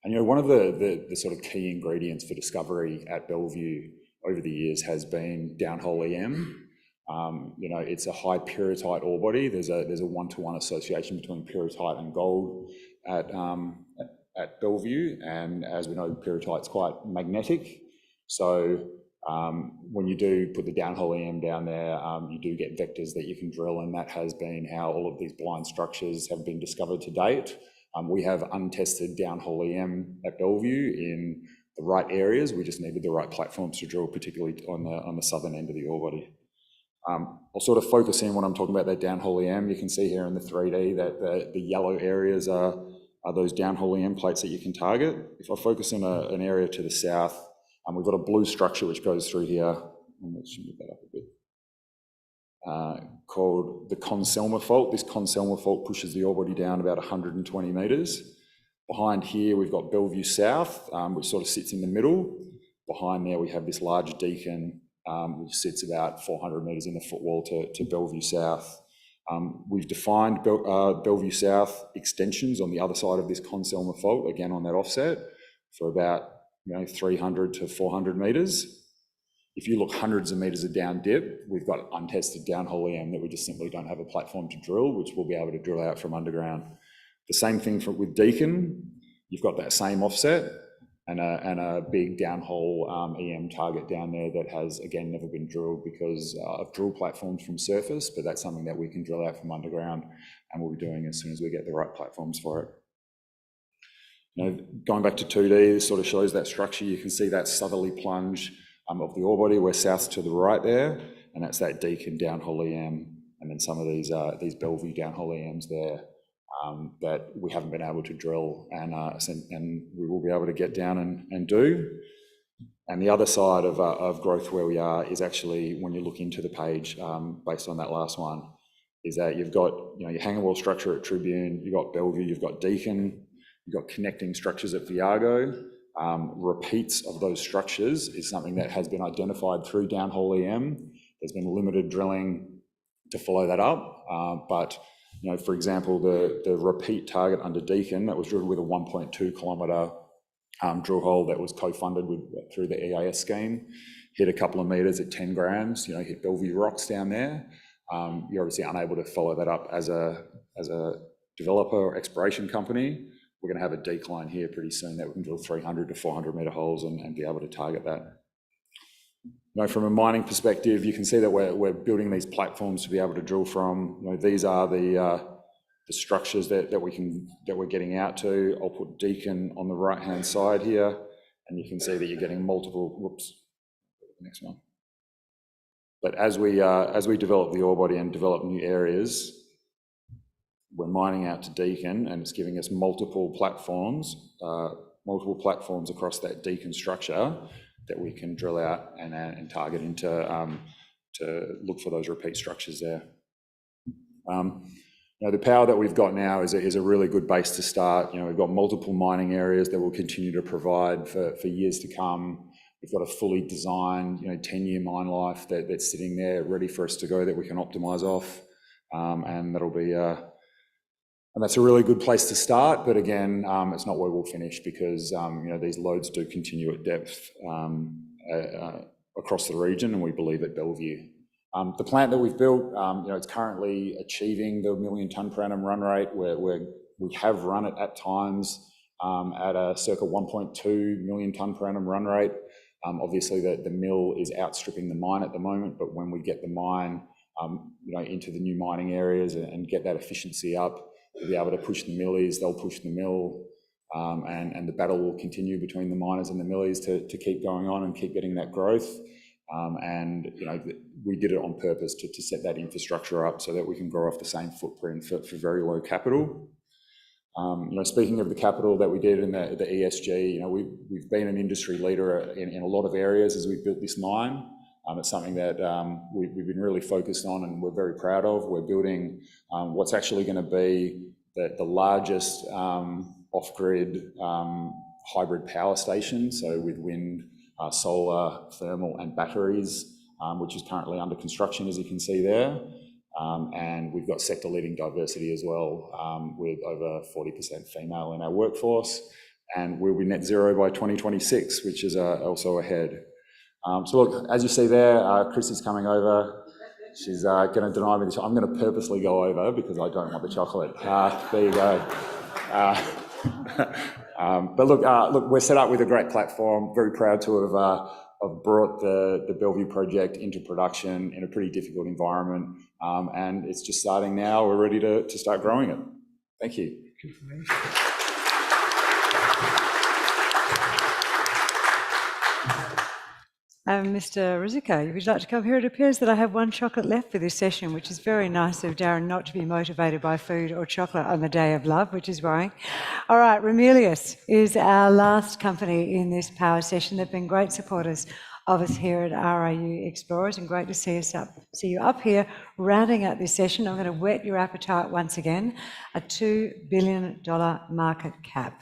And one of the sort of key ingredients for discovery at Bellevue over the years has been downhole EM. It's a high pyrrhotite ore body. There's a 1-to-1 association between pyrrhotite and gold at Bellevue, and as we know, pyrrhotite's quite magnetic. So When you do put the downhole EM down there, you do get vectors that you can drill, and that has been how all of these blind structures have been discovered to date. We have untested downhole EM at Bellevue in the right areas. We just needed the right platforms to drill, particularly on the southern end of the ore body. I'll sort of focus in when I'm talking about that downhole EM. You can see here in the 3D that the yellow areas are those downhole EM plates that you can target. If I focus in an area to the south, we've got a blue structure which goes through here. Let's move that up a bit. Called the Counsel fault. This Counsel fault pushes the ore body down about 120 metres. Behind here, we've got Bellevue South, which sort of sits in the middle. Behind there, we have this large Deacon, which sits about 400 metres in the footwall to Bellevue South. We've defined Bellevue South extensions on the other side of this Counsel fault, again on that offset, for about 300 to 400 metres. If you look hundreds of metres of down dip, we've got untested downhole EM that we just simply don't have a platform to drill, which we'll be able to drill out from underground. The same thing with Deacon. You've got that same offset and a big downhole EM target down there that has, again, never been drilled because of drill platforms from surface, but that's something that we can drill out from underground, and we'll be doing as soon as we get the right platforms for it. Going back to 2D, this sort of shows that structure. You can see that southerly plunge of the ore body. We're south to the right there, and that's that Deacon downhole EM, and then some of these Bellevue downhole EMs there that we haven't been able to drill, and we will be able to get down and do. And the other side of growth where we are is actually, when you look into the page, based on that last one, is that you've got your hanging wall structure at Tribune, you've got Bellevue, you've got Deacon, you've got connecting structures at Viago. Repeats of those structures is something that has been identified through downhole EM. There's been limited drilling to follow that up, but for example, the repeat target under Deacon that was drilled with a 1.2 kilometre drill hole that was co-funded through the EIS scheme, hit a couple of metres at 10 grams. Hit Bellevue rocks down there. You're obviously unable to follow that up as a developer or exploration company. We're going to have a decline here pretty soon that we can drill 300 to 400 metre holes and be able to target that. From a mining perspective, you can see that we're building these platforms to be able to drill from. These are the structures that we're getting out to. I'll put Deacon on the right-hand side here, and you can see that you're getting multiple. Whoops, next one. But as we develop the ore body and develop new areas, we're mining out to Deacon, and it's giving us multiple platforms across that Deacon structure that we can drill out and target into to look for those repeat structures there. The power that we've got now is a really good base to start. We've got multiple mining areas that will continue to provide for years to come. We've got a fully designed 10-year mine life that's sitting there ready for us to go that we can optimise off, and that'll be and that's a really good place to start, but again, it's not where we'll finish because these lodes do continue at depth across the region, and we believe at Bellevue. The plant that we've built, it's currently achieving the 1 million tonne per annum run rate. We have run it at times at a circa 1.2 million tonne per annum run rate. Obviously, the mill is outstripping the mine at the moment, but when we get the mine into the new mining areas and get that efficiency up, we'll be able to push the millies, they'll push the mill, and the battle will continue between the miners and the millies to keep going on and keep getting that growth. We did it on purpose to set that infrastructure up so that we can grow off the same footprint for very low capital. Speaking of the capital that we did in the ESG, we've been an industry leader in a lot of areas as we built this mine. It's something that we've been really focused on and we're very proud of. We're building what's actually going to be the largest off-grid hybrid power station, so with wind, solar, thermal and batteries, which is currently under construction, as you can see there. And we've got sector-leading diversity as well, with over 40% female in our workforce, and we'll be net zero by 2026, which is also ahead. So look, as you see there, Chrissy's coming over. She's going to deny me the chocolate. I'm going to purposely go over because I don't want the chocolate. There you go. But look, we're set up with a great platform. Very proud to have have brought the Bellevue project into production in a pretty difficult environment, and it's just starting now. We're ready to start growing it. Thank you. Mr. Ruzicka, would you like to come here? It appears that I have one chocolate left for this session, which is very nice of Darren not to be motivated by food or chocolate on the day of love, which is worrying. All right, Ramelius is our last company in this power session. They've been great supporters of us here at RIU Explorers, and great to see you up here rounding out this session. I'm going to whet your appetite once again. A $2 billion market cap.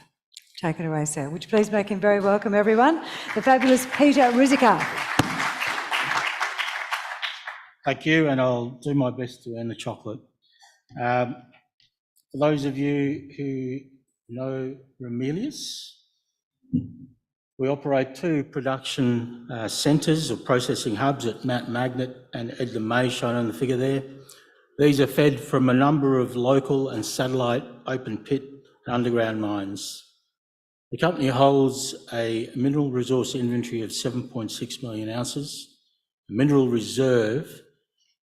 Take it away, sir. Would you please make him very welcome, everyone? The fabulous Peter Ruzicka. Thank you, and I'll do my best to earn the chocolate. For those of you who know Ramelius, we operate 2 production centres or processing hubs at Mount Magnet and Edna May, shown on the figure there. These are fed from a number of local and satellite open pit and underground mines. The company holds a mineral resource inventory of 7.6 million ounces, a mineral reserve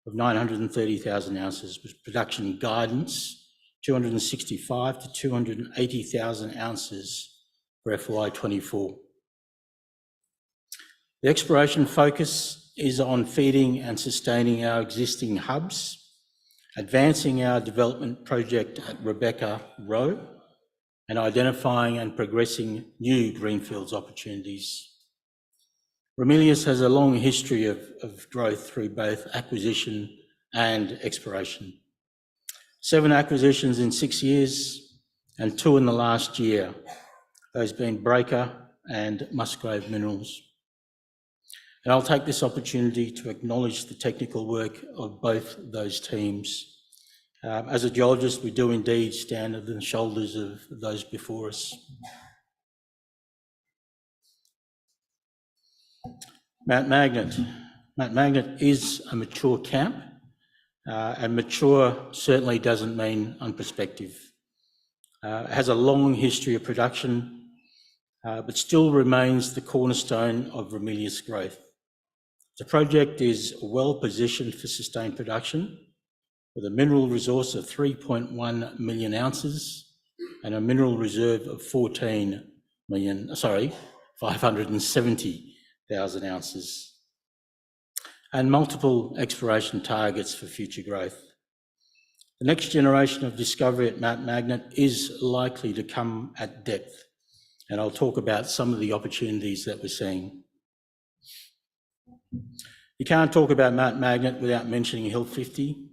of 930,000 ounces, with production guidance 265 to 280,000 ounces for FY24. The exploration focus is on feeding and sustaining our existing hubs, advancing our development project at Rebecca Roe, and identifying and progressing new greenfields opportunities. Ramelius has a long history of growth through both acquisition and exploration. 7 acquisitions in 6 years and 2 in the last year, those being Breaker and Musgrave Minerals. And I'll take this opportunity to acknowledge the technical work of both those teams. As a geologist, we do indeed stand on the shoulders of those before us. Mount Magnet. Mount Magnet is a mature camp, and mature certainly doesn't mean unprospective. It has a long history of production, but still remains the cornerstone of Ramelius growth. The project is well positioned for sustained production, with a mineral resource of 3.1 million ounces and a mineral reserve of 570,000 ounces, and multiple exploration targets for future growth. The next generation of discovery at Mount Magnet is likely to come at depth, and I'll talk about some of the opportunities that we're seeing. You can't talk about Mount Magnet without mentioning Hill 50.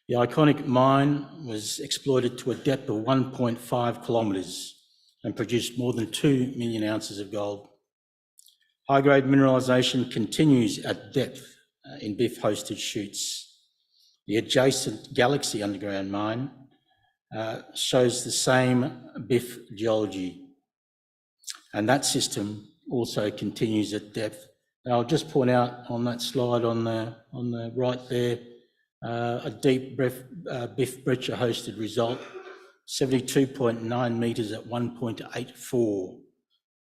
The iconic mine was exploited to a depth of 1.5 kilometres and produced more than 2 million ounces of gold. High-grade mineralisation continues at depth in BIF-hosted chutes. The adjacent Galaxy underground mine shows the same BIF geology, and that system also continues at depth. And I'll just point out on that slide on the right there, a deep BIF breccia hosted result, 72.9 metres at 1.84,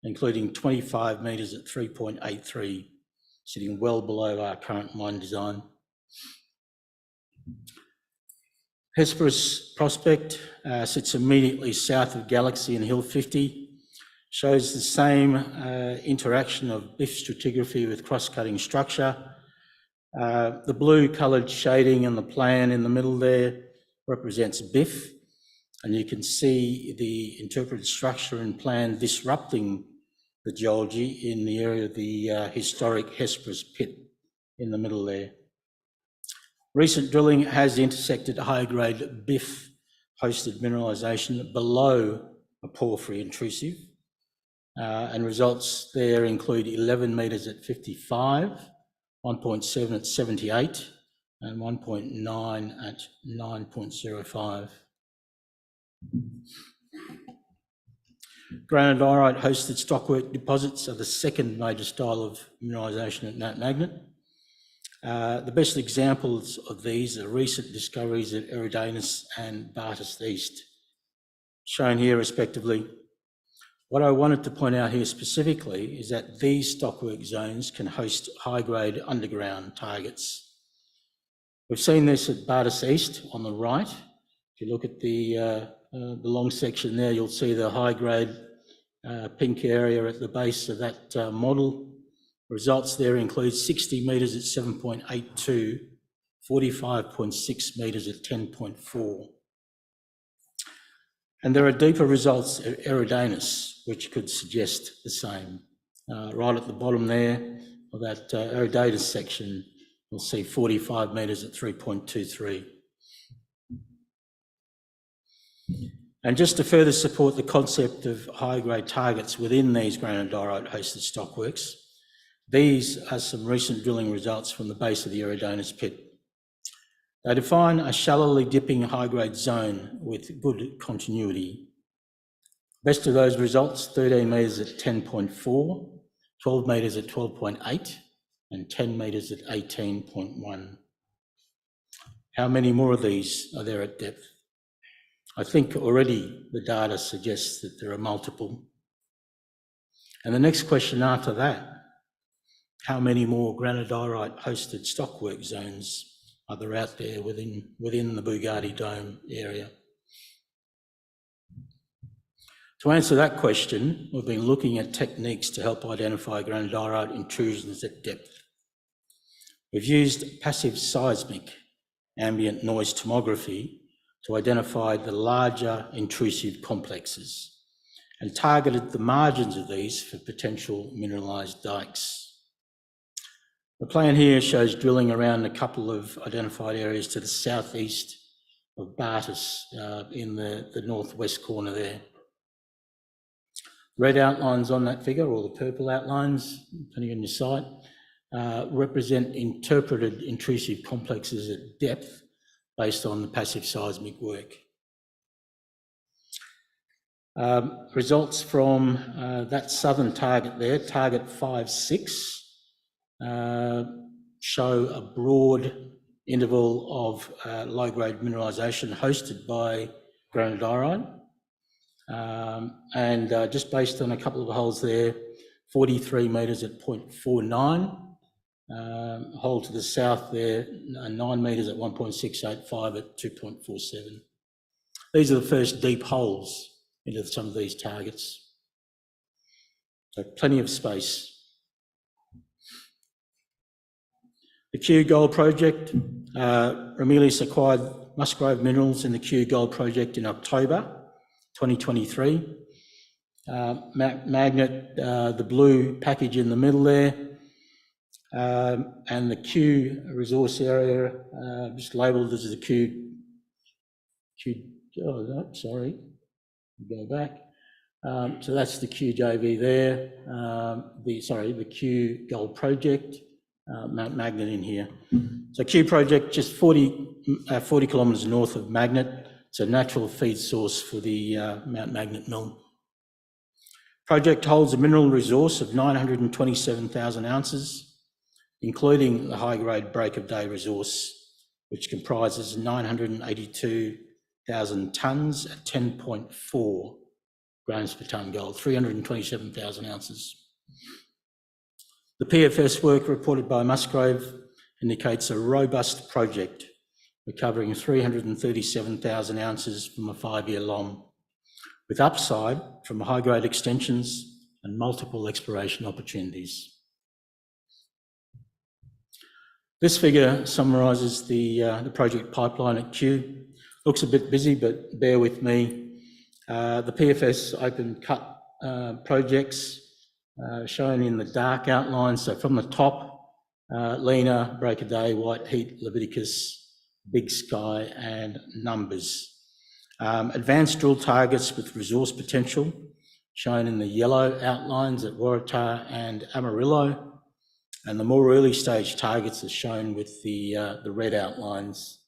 including 25 metres at 3.83, sitting well below our current mine design. Hesperus prospect sits immediately south of Galaxy and Hill 50, shows the same interaction of BIF stratigraphy with cross-cutting structure. The blue coloured shading in the plan in the middle there represents BIF, and you can see the interpreted structure and plan disrupting the geology in the area of the historic Hesperus pit in the middle there. Recent drilling has intersected high-grade BIF-hosted mineralisation below a porphyry intrusive, and results there include 11 metres at 55, 1.7 at 78, and 1.9 at 9.05. Granodiorite hosted stockwork deposits are the second major style of mineralisation at Mount Magnet. The best examples of these are recent discoveries at Eridanus and Bartus East, shown here respectively. What I wanted to point out here specifically is that these stockwork zones can host high-grade underground targets. We've seen this at Bartus East on the right. If you look at the long section there, you'll see the high-grade pink area at the base of that model. Results there include 60 metres at 7.82, 45.6 metres at 10.4. And there are deeper results at Eridanus, which could suggest the same. Right at the bottom there of that Eridanus section, you'll see 45 metres at 3.23. And just to further support the concept of high-grade targets within these granodiorite-hosted stockworks, these are some recent drilling results from the base of the Eridanus pit. They define a shallowly dipping high-grade zone with good continuity. Best of those results, 13 metres at 10.4, 12 metres at 12.8, and 10 metres at 18.1. How many more of these are there at depth? I think already the data suggests that there are multiple. And the next question after that, how many more granodiorite-hosted stockwork zones are there out there within the Bugatti Dome area? To answer that question, we've been looking at techniques to help identify granodiorite intrusions at depth. We've used passive seismic ambient noise tomography to identify the larger intrusive complexes and targeted the margins of these for potential mineralised dikes. The plan here shows drilling around a couple of identified areas to the southeast of Bartus in the northwest corner there. Red outlines on that figure, or the purple outlines, depending on your site, represent interpreted intrusive complexes at depth based on the passive seismic work. Results from that southern target there, target 5-6, show a broad interval of low-grade mineralisation hosted by granodiorite. Just based on a couple of holes there, 43 metres at 0.49, a hole to the south there, 9 metres at 1.685 at 2.47. These are the first deep holes into some of these targets. So plenty of space. The Q Gold project, Ramelius acquired Musgrave Minerals in the Q Gold project in October 2023. Magnet, the blue package in the middle there, and the Q resource area, just labelled as the Q, oh, no, sorry, go back. So that's the Q JV there, the Q Gold project. Mount Magnet in here. So Q project just 40 kilometres north of Magnet. It's a natural feed source for the Mount Magnet mill. Project holds a mineral resource of 927,000 ounces, including the high-grade Break of Day resource, which comprises 982,000 tonnes at 10.4 grams per tonne gold, 327,000 ounces. The PFS work reported by Musgrave indicates a robust project recovering 337,000 ounces from a 5-year LOM, with upside from high-grade extensions and multiple exploration opportunities. This figure summarises the project pipeline at Q. Looks a bit busy, but bear with me. The PFS open cut projects shown in the dark outline. So from the top, Lena, Break of Day, White Heat, Leviticus, Big Sky, and Numbers. Advanced drill targets with resource potential shown in the yellow outlines at Waratah and Amarillo, and the more early stage targets are shown with the red outlines.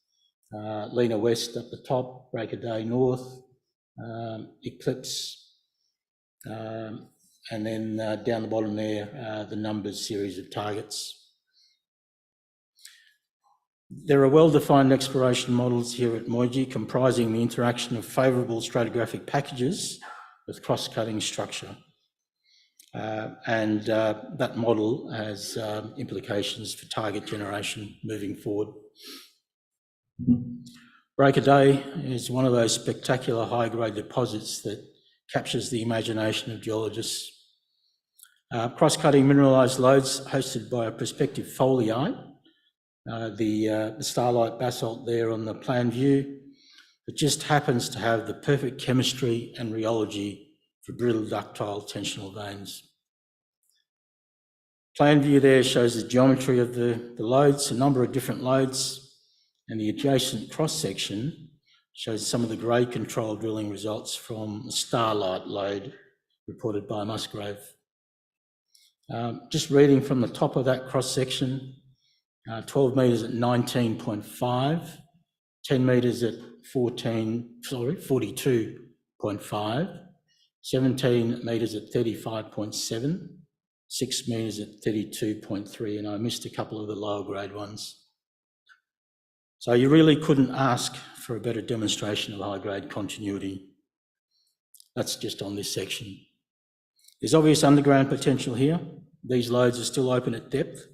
Lena West up the top, Break of Day North, Eclipse, and then down the bottom there, the Numbers series of targets. There are well-defined exploration models here at Moiji comprising the interaction of favourable stratigraphic packages with cross-cutting structure. And that model has implications for target generation moving forward. Break of Day is one of those spectacular high-grade deposits that captures the imagination of geologists. Cross-cutting mineralised lodes hosted by a prospective foliite, the starlight basalt there on the plan view. It just happens to have the perfect chemistry and rheology for brittle ductile tensional veins. Plan view there shows the geometry of the lodes, a number of different lodes, and the adjacent cross-section shows some of the grade control drilling results from the starlight lode reported by Musgrave. Just reading from the top of that cross-section, 12 metres at 19.5, 10 metres at 42.5, 17 metres at 35.7, 6 metres at 32.3, and I missed a couple of the lower grade ones. So you really couldn't ask for a better demonstration of high-grade continuity. That's just on this section. There's obvious underground potential here. These lodes are still open at depth,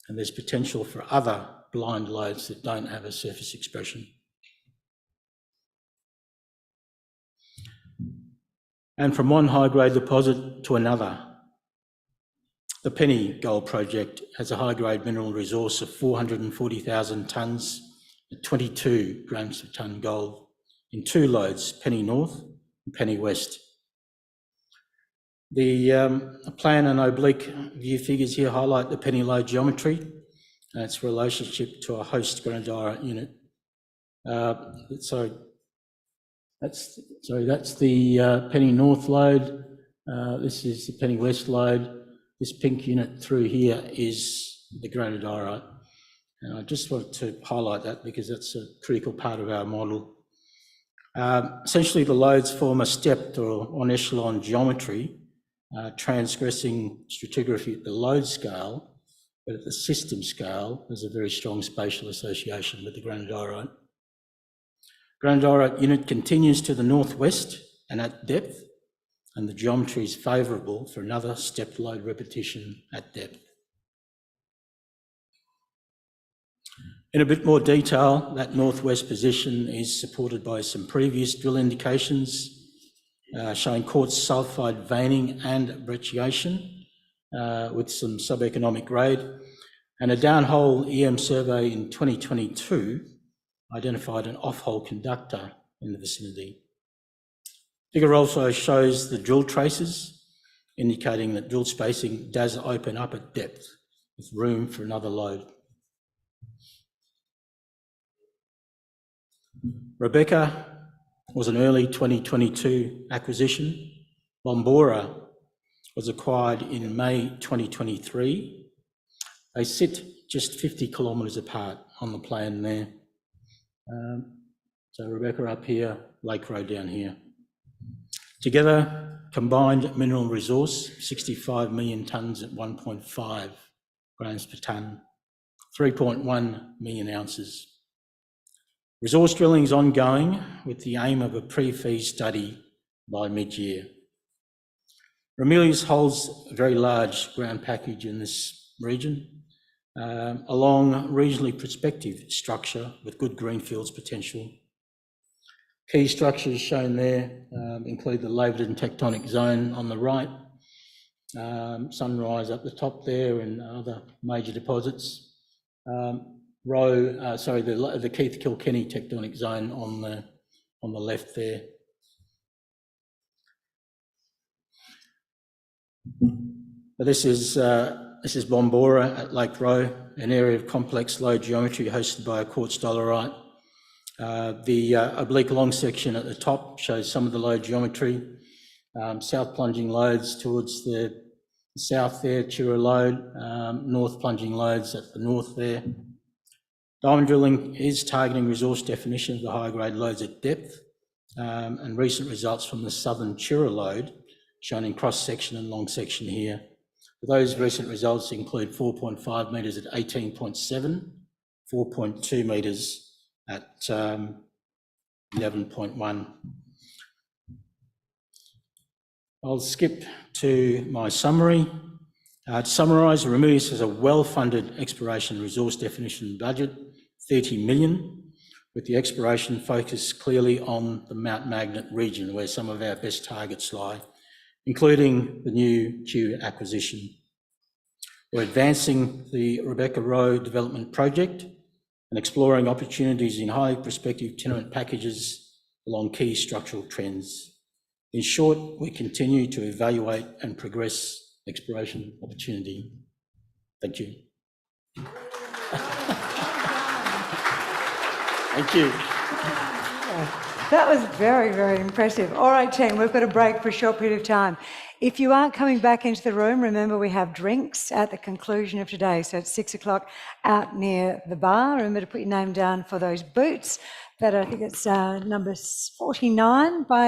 and there's potential for other blind lodes that don't have a surface expression. And from one high-grade deposit to another, the Penny Gold Project has a high-grade mineral resource of 440,000 tonnes at 22 grams per tonne gold in two lodes, Penny North and Penny West. The plan and oblique view figures here highlight the Penny lode geometry and its relationship to a host granodiorite unit. That's the Penny North lode. This is the Penny West lode. This pink unit through here is the granodiorite. And I just want to highlight that because that's a critical part of our model. Essentially, the lodes form a stepped or on echelon geometry, transgressing stratigraphy at the lode scale, but at the system scale, there's a very strong spatial association with the granodiorite. Granodiorite unit continues to the northwest and at depth, and the geometry is favourable for another stepped lode repetition at depth. In a bit more detail, that northwest position is supported by some previous drill indications showing quartz sulfide veining and brecciation with some subeconomic grade, and a downhole EM survey in 2022 identified an off-hole conductor in the vicinity. Figure also shows the drill traces, indicating that drill spacing does open up at depth with room for another lode. Ruzicka was an early 2022 acquisition. Bombora was acquired in May 2023. They sit just 50 kilometres apart on the plan there. So Ruzicka up here, Lake Road down here. Together, combined mineral resource, 65 million tonnes at 1.5 grams per tonne, 3.1 million ounces. Resource drilling is ongoing with the aim of a pre-feas study by mid-year. Ramelius holds a very large ground package in this region, along regionally prospective structure with good greenfields potential. Key structures shown there include the Laverton tectonic zone on the right, Sunrise up the top there, and other major deposits. The Keith Kilkenny tectonic zone on the left there. But this is Bombora at Lake Roe, an area of complex low geometry hosted by a quartz dolerite. The oblique long section at the top shows some of the low geometry. South plunging lodes towards the south there, Chira lode, north plunging lodes at the north there. Diamond drilling is targeting resource definition of the higher grade lodes at depth, and recent results from the southern Chira lode shown in cross section and long section here. Those recent results include 4.5 metres at 18.7, 4.2 metres at 11.1. I'll skip to my summary. To summarise, Ramelius has a well-funded exploration resource definition budget, 30 million, with the exploration focus clearly on the Mount Magnet region, where some of our best targets lie, including the new Q acquisition. We're advancing the Rebecca Row development project and exploring opportunities in highly prospective tenement packages along key structural trends. In short, we continue to evaluate and progress exploration opportunity. Thank you. Thank you. That was very, very impressive. All right, team, we've got a break for a short period of time. If you aren't coming back into the room, remember we have drinks at the conclusion of today. So it's 6 o'clock out near the bar. Remember to put your name down for those boots. But I think it's number 49 by